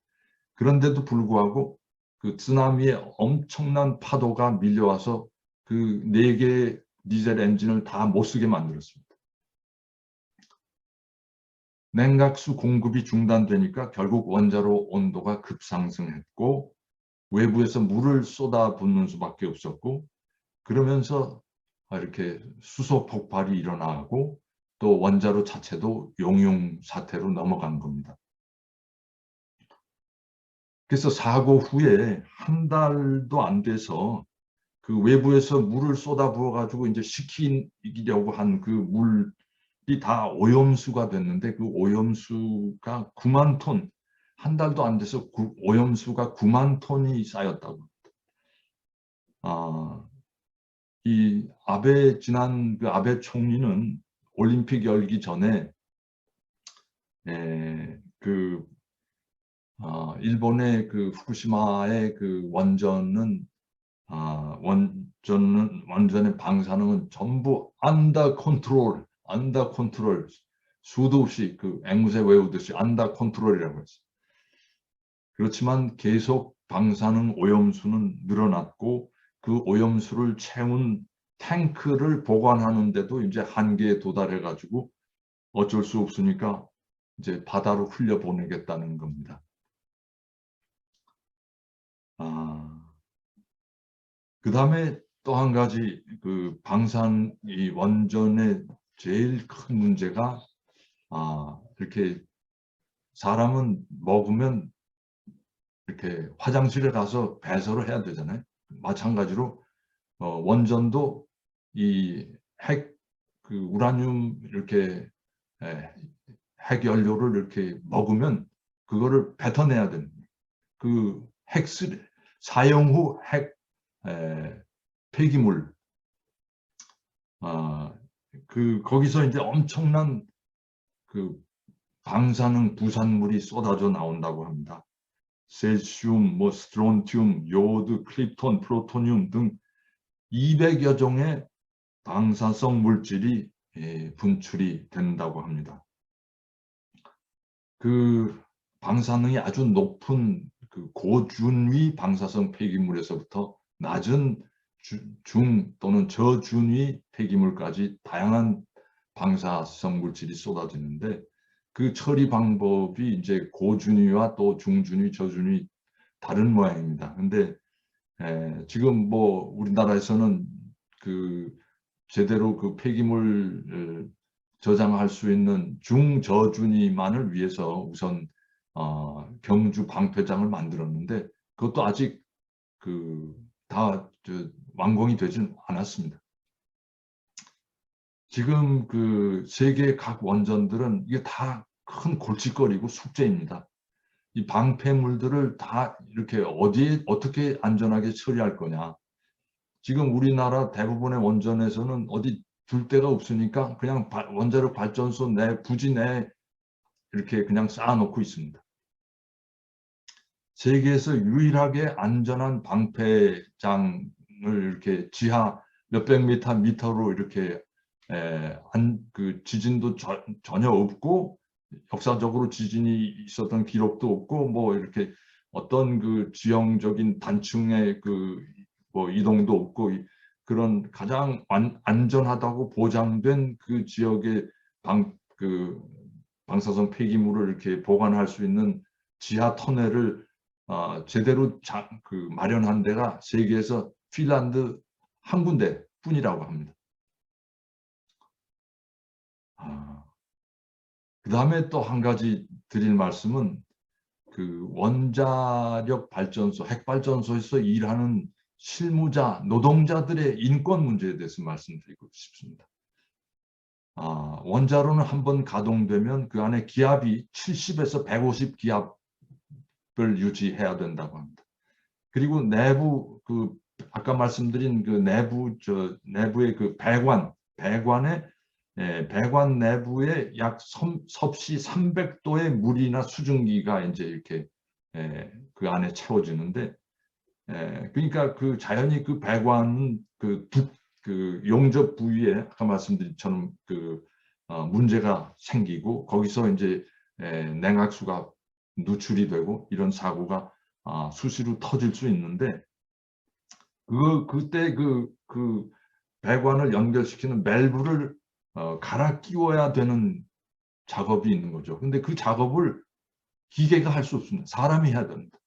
그런데도 불구하고 그 쓰나미의 엄청난 파도가 밀려와서 그 4개의 디젤 엔진을 다 못 쓰게 만들었습니다. 냉각수 공급이 중단되니까 결국 원자로 온도가 급상승했고 외부에서 물을 쏟아붓는 수밖에 없었고, 그러면서 이렇게 수소 폭발이 일어나고 또 원자로 자체도 용융 사태로 넘어간 겁니다. 그래서 사고 후에 한 달도 안 돼서 그 외부에서 물을 쏟아부어 가지고 이제 식히려고 한 그 물이 다 오염수가 됐는데, 그 오염수가 9만 톤, 한 달도 안 돼서 오염수가 9만 톤이 쌓였다고. 지난 그 아베 총리는 올림픽 열기 전에 일본의 그 후쿠시마의 그 원전의 방사능은 전부 안더 컨트롤, 수도 없이 그 앵무새 외우듯이 안더 컨트롤이라고 했어요. 그렇지만 계속 방사능 오염수는 늘어났고, 그 오염수를 채운 탱크를 보관하는데도 이제 한계에 도달해 가지고 어쩔 수 없으니까 이제 바다로 흘려보내겠다는 겁니다. 그 다음에 또 한 가지 이 원전의 제일 큰 문제가 이렇게 사람은 먹으면 이렇게 화장실에 가서 배설을 해야 되잖아요. 마찬가지로 원전도 이 우라늄 이렇게 핵 연료를 이렇게 먹으면 그거를 뱉어내야 됩니다. 그 사용 후 핵 폐기물, 거기서 이제 엄청난 그 방사능 부산물이 쏟아져 나온다고 합니다. 세슘, 뭐 스트론튬, 요오드, 크립톤, 플루토늄 등 200여 종의 방사성 물질이 분출이 된다고 합니다. 그 방사능이 아주 높은 그 고준위 방사성 폐기물에서부터 낮은 중 또는 저준위 폐기물까지 다양한 방사성 물질이 쏟아지는데, 그 처리 방법이 이제 고준위와 또 중준위, 저준위 다른 모양입니다. 근데 지금 뭐 우리나라에서는 그 제대로 그 폐기물 저장할 수 있는 중저준위만을 위해서 우선 경주 방패장을 만들었는데, 그것도 아직 다 완공이 되지는 않았습니다. 지금 그 세계 각 원전들은 이게 다 큰 골칫거리고 숙제입니다. 이 방패물들을 다 이렇게 어디에 어떻게 안전하게 처리할 거냐. 지금 우리나라 대부분의 원전에서는 어디 둘 데가 없으니까 그냥 원자력 발전소 내 부지 내에 이렇게 그냥 쌓아놓고 있습니다. 세계에서 유일하게 안전한 방패장을 이렇게 지하 몇백 미터로 이렇게 그 지진도 전혀 없고, 역사적으로 지진이 있었던 기록도 없고, 뭐 이렇게 어떤 그 지형적인 단층의 그 뭐 이동도 없고, 그런 가장 안전하다고 보장된 그 지역의 방사성 폐기물을 이렇게 보관할 수 있는 지하 터널을 제대로 마련한 데가 세계에서 핀란드 한 군데 뿐이라고 합니다. 그 다음에 또 한 가지 드릴 말씀은 그 원자력 발전소, 핵발전소에서 일하는 실무자, 노동자들의 인권 문제에 대해서 말씀드리고 싶습니다. 원자로는 한번 가동되면 그 안에 기압이 70에서 150 기압을 유지해야 된다고 합니다. 그리고 내부 아까 말씀드린 그 내부의 그 배관의 배관 내부에 약 섭씨 300도의 물이나 수증기가 이제 이렇게 그 안에 채워지는데, 그러니까 그 자연히 그 배관 그 용접 부위에 아까 말씀드린 처럼 문제가 생기고, 거기서 이제 냉각수가 누출이 되고 이런 사고가 수시로 터질 수 있는데, 그때 그 배관을 연결시키는 밸브를 갈아 끼워야 되는 작업이 있는 거죠. 근데 그 작업을 기계가 할 수 없습니다. 사람이 해야 됩니다.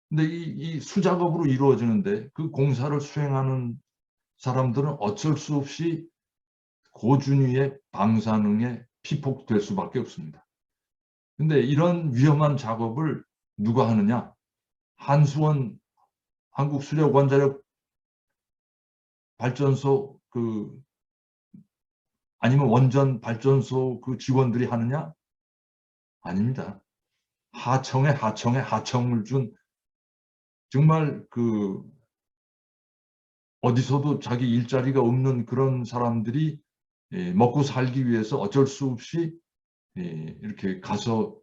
근데 이 수작업으로 이루어지는데, 그 공사를 수행하는 사람들은 어쩔 수 없이 고준위의 방사능에 피폭될 수밖에 없습니다. 근데 이런 위험한 작업을 누가 하느냐? 한수원 한국수력원자력 발전소 아니면 원전 발전소 그 직원들이 하느냐? 아닙니다. 하청을 준 정말 어디서도 자기 일자리가 없는 그런 사람들이 먹고 살기 위해서 어쩔 수 없이 이렇게 가서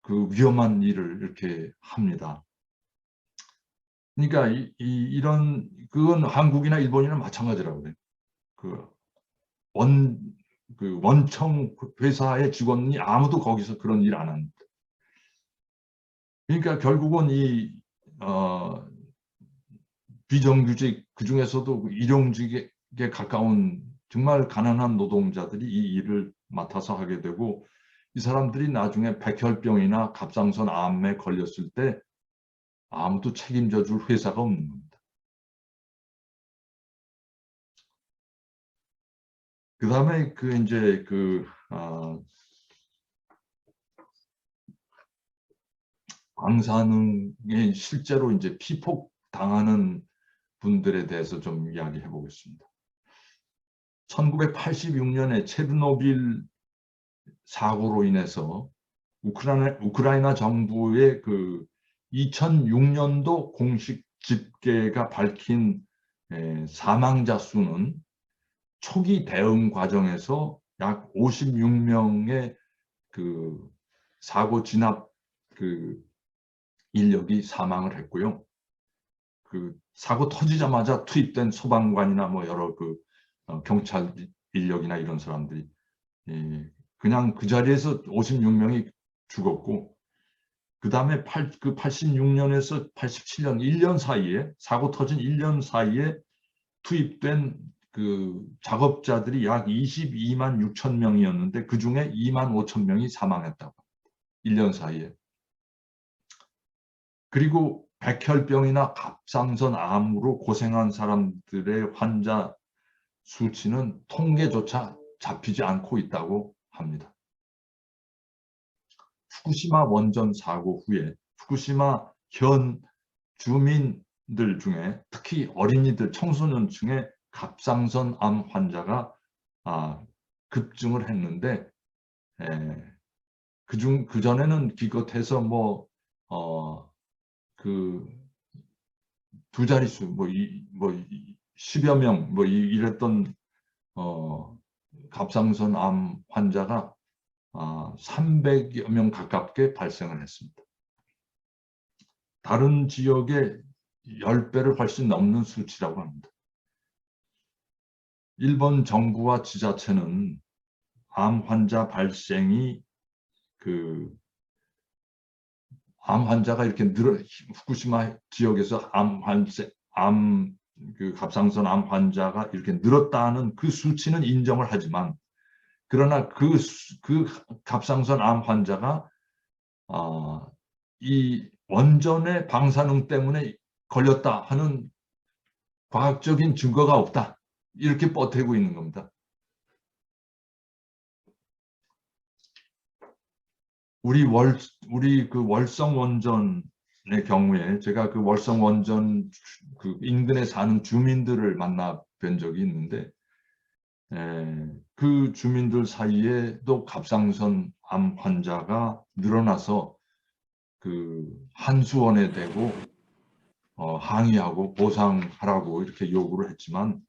그 위험한 일을 이렇게 합니다. 그러니까 그건 한국이나 일본이나 마찬가지라고 그래요. 원청 회사의 직원이 아무도 거기서 그런 일 안 합니다. 그러니까 결국은 비정규직, 그 중에서도 일용직에 가까운 정말 가난한 노동자들이 이 일을 맡아서 하게 되고, 이 사람들이 나중에 백혈병이나 갑상선 암에 걸렸을 때 아무도 책임져 줄 회사가 없는 겁니다. 그 다음에 이제 방사능에 실제로 이제 피폭 당하는 분들에 대해서 좀 이야기해 보겠습니다. 1986년에 체르노빌 사고로 인해서 우크라이나 정부의 2006년도 공식 집계가 밝힌 사망자 수는 초기 대응 과정에서 약 56명의 그 사고 진압 그 인력이 사망을 했고요. 그 사고 터지자마자 투입된 소방관이나 뭐 여러 경찰 인력이나 이런 사람들이 그냥 그 자리에서 56명이 죽었고, 그 다음에 86년에서 87년 1년 사이에, 사고 터진 1년 사이에 투입된 그 작업자들이 약 22만 6천 명이었는데 그 중에 2만 5천 명이 사망했다고. 1년 사이에. 그리고 백혈병이나 갑상선 암으로 고생한 사람들의 환자 수치는 통계조차 잡히지 않고 있다고 합니다. 후쿠시마 원전 사고 후에 후쿠시마 현 주민들 중에 특히 어린이들, 청소년 중에 갑상선 암 환자가 급증을 했는데, 그전에는 기껏해서 두 자릿수, 10여 명, 이랬던, 갑상선 암 환자가 300여 명 가깝게 발생을 했습니다. 다른 지역의 10배를 훨씬 넘는 수치라고 합니다. 일본 정부와 지자체는 암 환자 발생이 암 환자가 이렇게 후쿠시마 지역에서 갑상선 암 환자가 이렇게 늘었다는 그 수치는 인정을 하지만, 그러나 그 갑상선 암 환자가 이 원전의 방사능 때문에 걸렸다 하는 과학적인 증거가 없다, 이렇게 뻗대고 있는 겁니다. 우리 월성 원전의 경우에 제가 그 월성 원전 인근에 사는 주민들을 만나 뵌 적이 있는데, 그 주민들 사이에도 갑상선 암 환자가 늘어나서 한수원에 대고 항의하고 보상하라고 이렇게 요구를 했지만,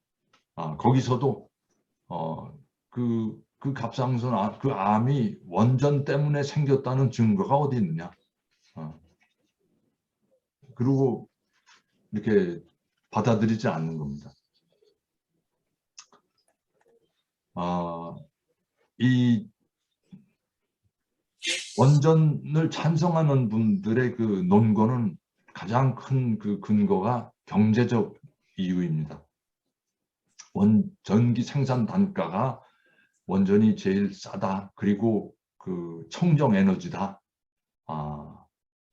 거기서도 그 갑상선 암이 원전 때문에 생겼다는 증거가 어디 있느냐. 그리고 이렇게 받아들이지 않는 겁니다. 이 원전을 찬성하는 분들의 그 논거는 가장 큰 근거가 경제적 이유입니다. 전기 생산 단가가 원전이 제일 싸다. 그리고 청정 에너지다.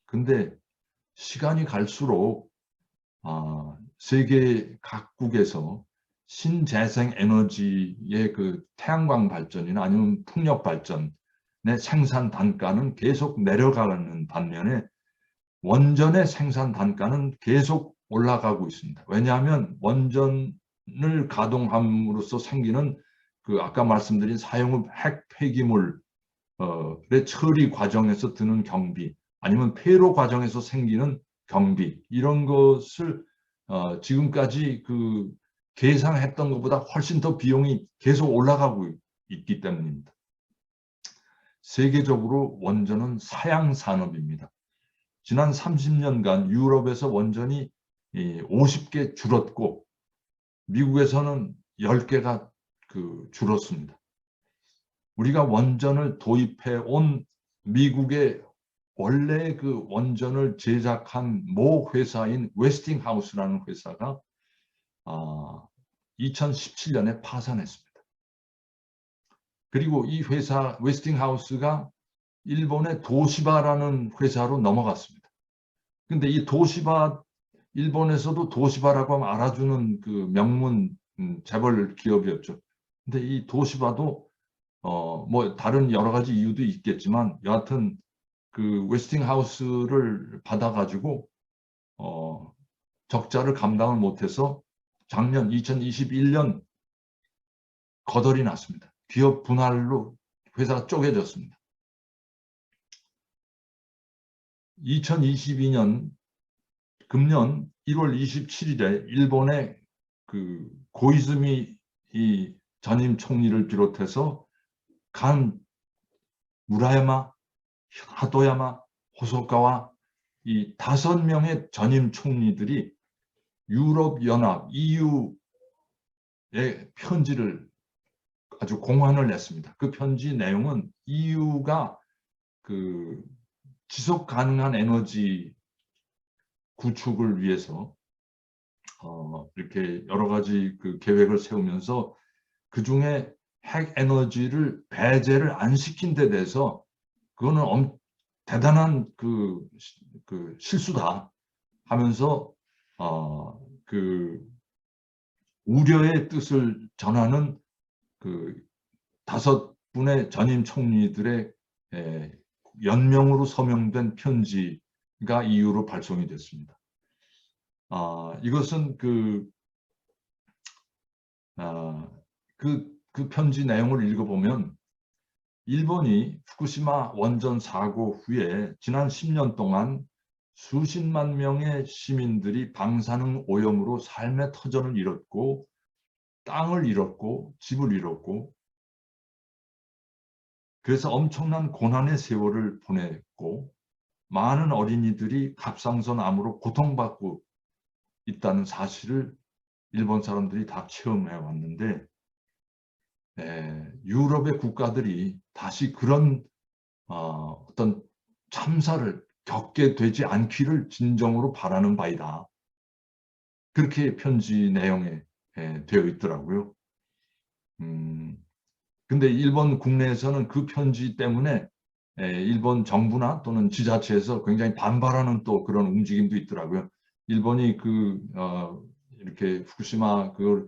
근데 시간이 갈수록 세계 각국에서 신재생 에너지의 태양광 발전이나 아니면 풍력 발전의 생산 단가는 계속 내려가는 반면에 원전의 생산 단가는 계속 올라가고 있습니다. 왜냐하면 원전을 가동함으로써 생기는 아까 말씀드린 사용급 핵 폐기물의 처리 과정에서 드는 경비, 아니면 폐로 과정에서 생기는 경비, 이런 것을 지금까지 계상했던 것보다 훨씬 더 비용이 계속 올라가고 있기 때문입니다. 세계적으로 원전은 사양 산업입니다. 지난 30년간 유럽에서 원전이 50개 줄었고 미국에서는 10개가 줄었습니다. 우리가 원전을 도입해 온 미국의 원래 원전을 제작한 모 회사인 웨스팅하우스라는 회사가 2017년에 파산했습니다. 그리고 이 회사 웨스팅하우스가 일본의 도시바라는 회사로 넘어갔습니다. 근데 이 도시바, 일본에서도 도시바라고 하면 알아주는 명문 재벌 기업이었죠. 근데 이 도시바도 다른 여러 가지 이유도 있겠지만 여하튼 웨스팅하우스를 받아가지고 적자를 감당을 못해서 작년 2021년 거덜이 났습니다. 기업 분할로 회사가 쪼개졌습니다. 2022년 금년 1월 27일에 일본의 고이즈미 전임 총리를 비롯해서 간 무라야마, 하도야마, 호소카와 이 5명의 전임 총리들이 유럽연합 EU에 편지를 아주 공환을 냈습니다. 그 편지 내용은 EU가 그 지속 가능한 에너지 구축을 위해서 이렇게 여러 가지 그 계획을 세우면서 그 중에 핵 에너지를 배제를 안 시킨 데 대해서 그거는 대단한 그 실수다 하면서 그 우려의 뜻을 전하는 그 5분의 전임 총리들의 연명으로 서명된 편지가 이후로 발송이 됐습니다. 이것은 그 편지 내용을 읽어보면 일본이 후쿠시마 원전 사고 후에 지난 10년 동안 수십만 명의 시민들이 방사능 오염으로 삶의 터전을 잃었고 땅을 잃었고 집을 잃었고 그래서 엄청난 고난의 세월을 보냈고 많은 어린이들이 갑상선 암으로 고통받고 있다는 사실을 일본 사람들이 다 체험해 왔는데 유럽의 국가들이 다시 그런 어떤 참사를 겪게 되지 않기를 진정으로 바라는 바이다. 그렇게 편지 내용에 되어 있더라고요. 근데 일본 국내에서는 그 편지 때문에 일본 정부나 또는 지자체에서 굉장히 반발하는 또 그런 움직임도 있더라고요. 일본이 이렇게 후쿠시마 그걸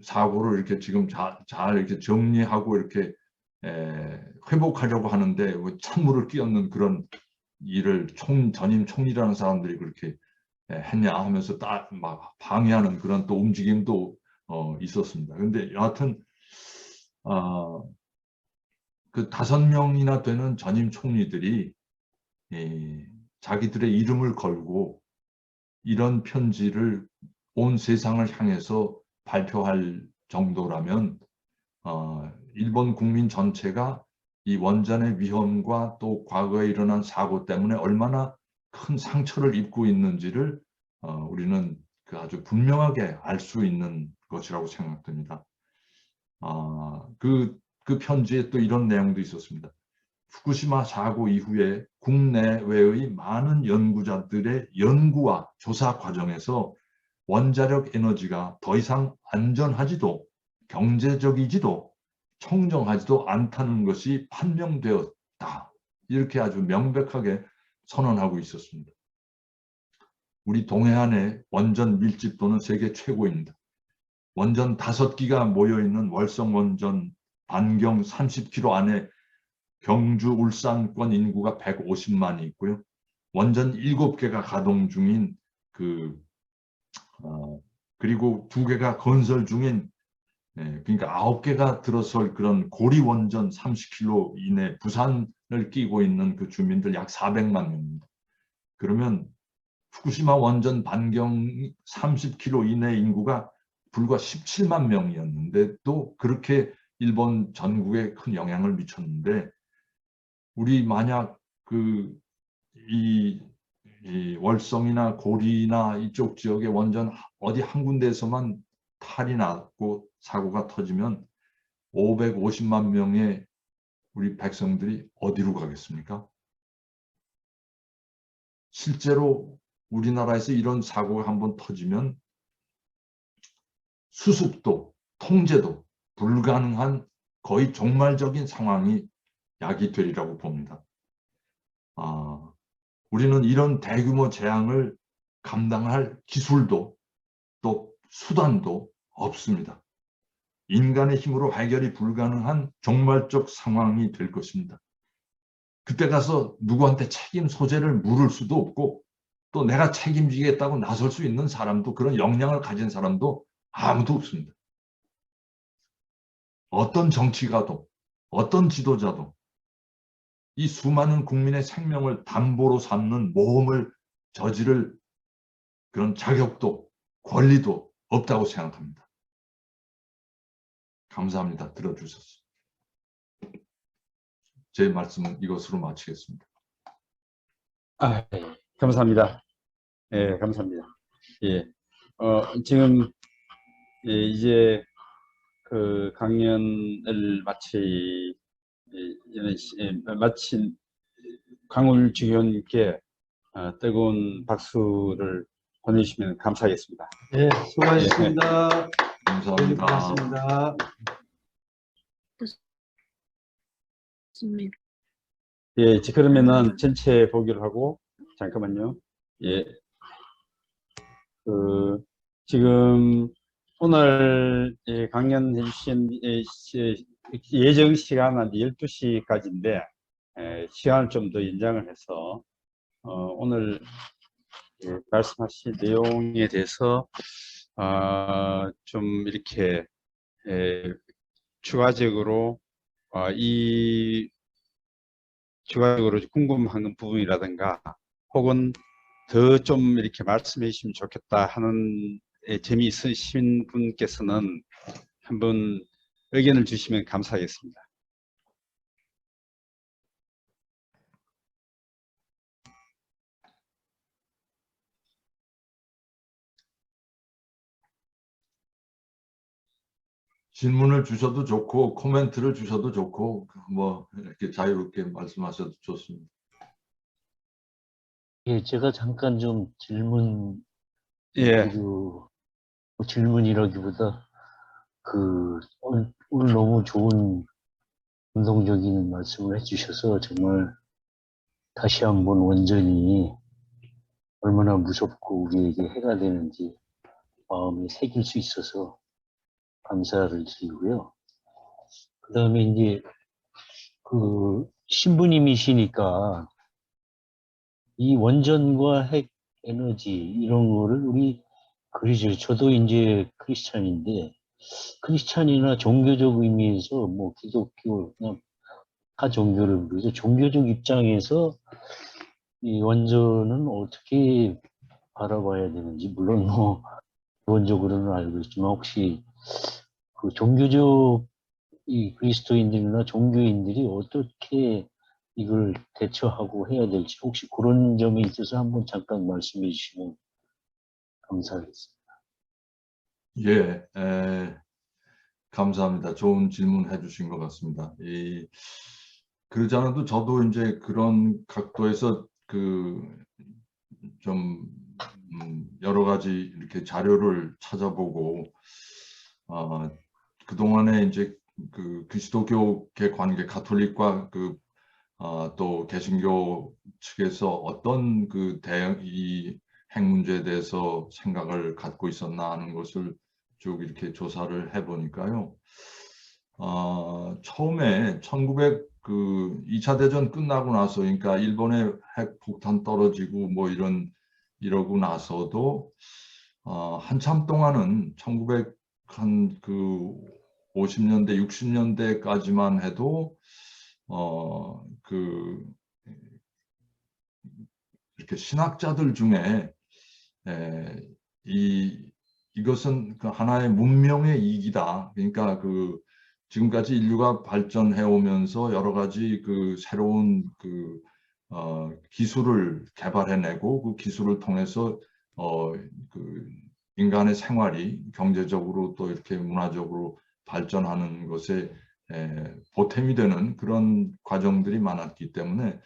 사고를 이렇게 지금 잘 이렇게 정리하고 이렇게 회복하려고 하는데 찬물을 끼얹는 그런 일을 전임 총리라는 사람들이 그렇게 했냐 하면서 막 방해하는 그런 또 움직임도 있었습니다. 근데 여하튼 그 5명이나 되는 전임 총리들이 자기들의 이름을 걸고 이런 편지를 온 세상을 향해서 발표할 정도라면 일본 국민 전체가 이 원전의 위험과 또 과거에 일어난 사고 때문에 얼마나 큰 상처를 입고 있는지를 우리는 아주 분명하게 알 수 있는 것이라고 생각됩니다. 그 편지에 또 이런 내용도 있었습니다. 후쿠시마 사고 이후에 국내외의 많은 연구자들의 연구와 조사 과정에서 원자력 에너지가 더 이상 안전하지도 경제적이지도 청정하지도 않다는 것이 판명되었다. 이렇게 아주 명백하게 선언하고 있었습니다. 우리 동해안의 원전 밀집도는 세계 최고입니다. 원전 5기가 모여있는 월성원전 반경 30km 안에 경주, 울산권 인구가 150만이 있고요. 원전 7개가 가동 중인 그리고 2개가 건설 중인 그러니까 9개가 들어설 그런 고리원전 30km 이내 부산을 끼고 있는 그 주민들 약 400만 명입니다. 그러면 후쿠시마 원전 반경 30km 이내 인구가 불과 17만 명이었는데 또 그렇게 일본 전국에 큰 영향을 미쳤는데 우리 만약 이 월성이나 고리나 이쪽 지역의 원전 어디 한 군데에서만 탈이 났고 사고가 터지면 550만 명의 우리 백성들이 어디로 가겠습니까? 실제로 우리나라에서 이런 사고가 한번 터지면 수습도, 통제도 불가능한 거의 종말적인 상황이 야기되리라고 봅니다. 우리는 이런 대규모 재앙을 감당할 기술도 또 수단도 없습니다. 인간의 힘으로 해결이 불가능한 종말적 상황이 될 것입니다. 그때 가서 누구한테 책임 소재를 물을 수도 없고 또 내가 책임지겠다고 나설 수 있는 사람도 그런 역량을 가진 사람도 아무도 없습니다. 어떤 정치가도 어떤 지도자도 이 수많은 국민의 생명을 담보로 삼는 모험을 저지를 그런 자격도 권리도 없다고 생각합니다. 감사합니다. 들어주셔서. 제 말씀은 이것으로 마치겠습니다. 예, 감사합니다. 예, 감사합니다. 예, 지금 이제 그 강연을 마친 강울 주교님께 뜨거운 박수를 보내주시면 감사하겠습니다. 네, 수고하셨습니다. 예, 감사합니다. 고맙습니다. 예, 그러면은 전체 보기를 하고, 잠깐만요. 예. 지금 오늘 강연해 주신 예정 시간은 12시까지인데, 시간을 좀 더 연장을 해서, 오늘 말씀하신 내용에 대해서, 좀 이렇게, 추가적으로, 추가적으로 궁금한 부분이라든가 혹은 더 좀 이렇게 말씀해 주시면 좋겠다 하는 점이 있으신 분께서는 한번 의견을 주시면 감사하겠습니다. 질문을 주셔도 좋고 코멘트를 주셔도 좋고 뭐 이렇게 자유롭게 말씀하셔도 좋습니다. 예, 제가 잠깐 좀 예. 질문이라기보다 오늘 너무 좋은 감동적인 말씀을 해주셔서 정말 다시 한번 원전이 얼마나 무섭고 우리에게 해가 되는지 마음에 새길 수 있어서 감사를 드리고요. 그 다음에 이제 신부님이시니까 이 원전과 핵 에너지 이런 거를 그러죠. 저도 이제 크리스찬이나 종교적 의미에서 뭐 기독교 그냥 다 종교를 그래서 종교적 입장에서 이 원전은 어떻게 바라봐야 되는지 물론 뭐 기본적으로는 알고 있지만 혹시 그 종교적 이 그리스도인들이나 종교인들이 어떻게 이걸 대처하고 해야 될지 혹시 그런 점에 있어서 한번 잠깐 말씀해 주시면 감사하겠습니다. 예, 감사합니다. 좋은 질문 해주신 것 같습니다. 그러지 않아도 저도 이제 그런 각도에서 좀 여러 가지 이렇게 자료를 찾아보고 그동안에 이제 그리스도교계 관계 가톨릭과 또 개신교 측에서 어떤 이 핵 문제에 대해서 생각을 갖고 있었나 하는 것을 쭉 이렇게 조사를 해보니까요. 처음에 2차 대전 끝나고 나서, 그러니까 일본의 핵 폭탄 떨어지고 뭐 이러고 나서도 한참 동안은 50년대, 60년대까지만 해도 이렇게 신학자들 중에 이것은 하나의 문명의 이익이다. 그러니까 지금까지 인류가 발전해 오면서 여러 가지 새로운 기술을 개발해내고 그 기술을 통해서 인간의 생활이 경제적으로 또 이렇게 문화적으로 발전하는 것에 보탬이 되는 그런 과정들이 많았기 때문에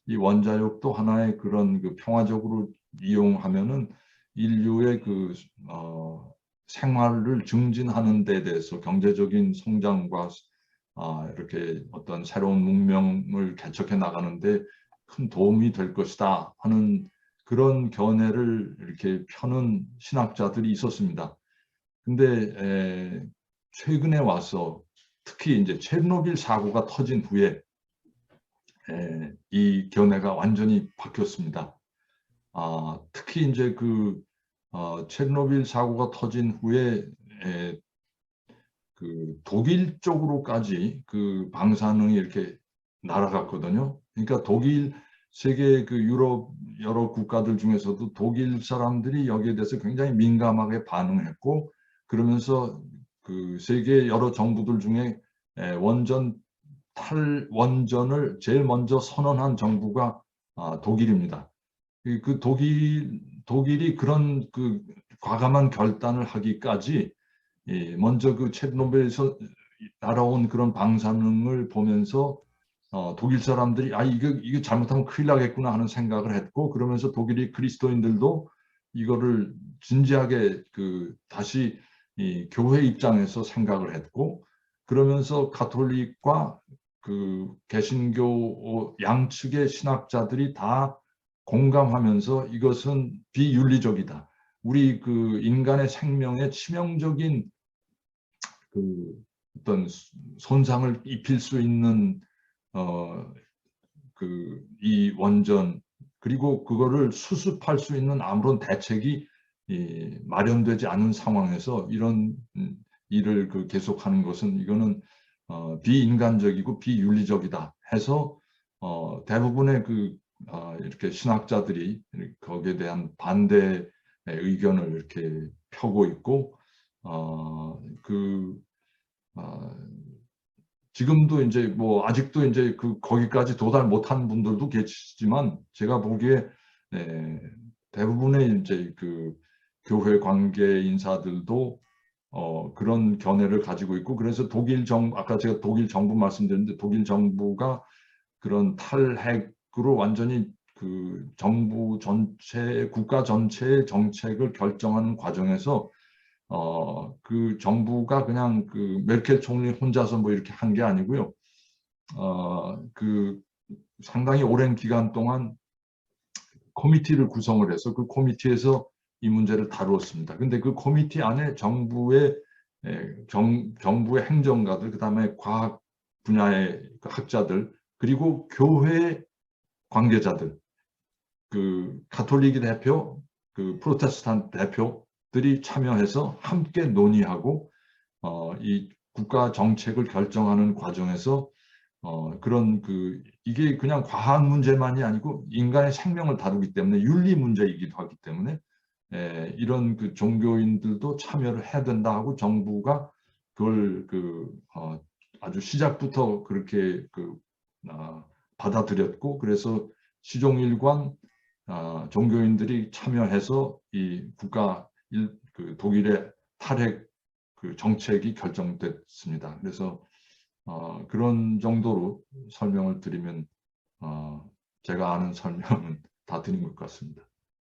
이 원자력도 하나의 그런 평화적으로 이용하면은 인류의 생활을 증진하는 데 대해서 경제적인 성장과 이렇게 어떤 새로운 문명을 개척해 나가는데 큰 도움이 될 것이다 하는 그런 견해를 이렇게 펴는 신학자들이 있었습니다. 근데 최근에 와서 특히 이제 체르노빌 사고가 터진 후에 이 견해가 완전히 바뀌었습니다. 특히 이제 체르노빌 사고가 터진 후에 독일 쪽으로까지 방사능이 이렇게 날아갔거든요. 그러니까 세계 유럽 여러 국가들 중에서도 독일 사람들이 여기에 대해서 굉장히 민감하게 반응했고, 그러면서 그 세계 여러 정부들 중에 탈원전을 제일 먼저 선언한 정부가 독일입니다. 그 독일이 그런 그 과감한 결단을 하기까지 먼저 그 체르노빌에서 날아온 그런 방사능을 보면서 독일 사람들이 이거 잘못하면 큰일 나겠구나 하는 생각을 했고, 그러면서 독일이 그리스도인들도 이거를 진지하게 다시 이 교회 입장에서 생각을 했고, 그러면서 가톨릭과 그 개신교 양측의 신학자들이 다 공감하면서 이것은 비윤리적이다. 우리 그 인간의 생명에 치명적인 그 어떤 손상을 입힐 수 있는 이 원전, 그리고 그거를 수습할 수 있는 아무런 대책이 마련되지 않은 상황에서 이런 일을 계속하는 것은 이거는 비인간적이고 비윤리적이다 해서 대부분의 이렇게 신학자들이 거기에 대한 반대 의견을 이렇게 펴고 있고, 지금도 이제 뭐 아직도 이제 거기까지 도달 못한 분들도 계시지만, 제가 보기에 대부분의 이제 교회 관계 인사들도 그런 견해를 가지고 있고, 그래서 아까 제가 독일 정부 말씀드렸는데, 독일 정부가 그런 탈핵으로 완전히 정부 전체, 국가 전체의 정책을 결정하는 과정에서 그 정부가 그냥 메르켈 총리 혼자서 뭐 이렇게 한 게 아니고요. 상당히 오랜 기간 동안 코미티를 구성을 해서 그 코미티에서 이 문제를 다루었습니다. 근데 그 코미티 안에 정부의 행정가들, 그다음에 과학 분야의 학자들, 그리고 교회 관계자들, 가톨릭 대표, 프로테스탄트 대표들이 참여해서 함께 논의하고 이 국가 정책을 결정하는 과정에서 이게 그냥 과학 문제만이 아니고 인간의 생명을 다루기 때문에 윤리 문제이기도 하기 때문에 이런 종교인들도 참여를 해야 된다 하고, 정부가 그걸 아주 시작부터 그렇게 받아들였고, 그래서 시종일관 종교인들이 참여해서 이 독일의 탈핵 정책이 결정됐습니다. 그래서 그런 정도로 설명을 드리면 제가 아는 설명은 다 드린 것 같습니다.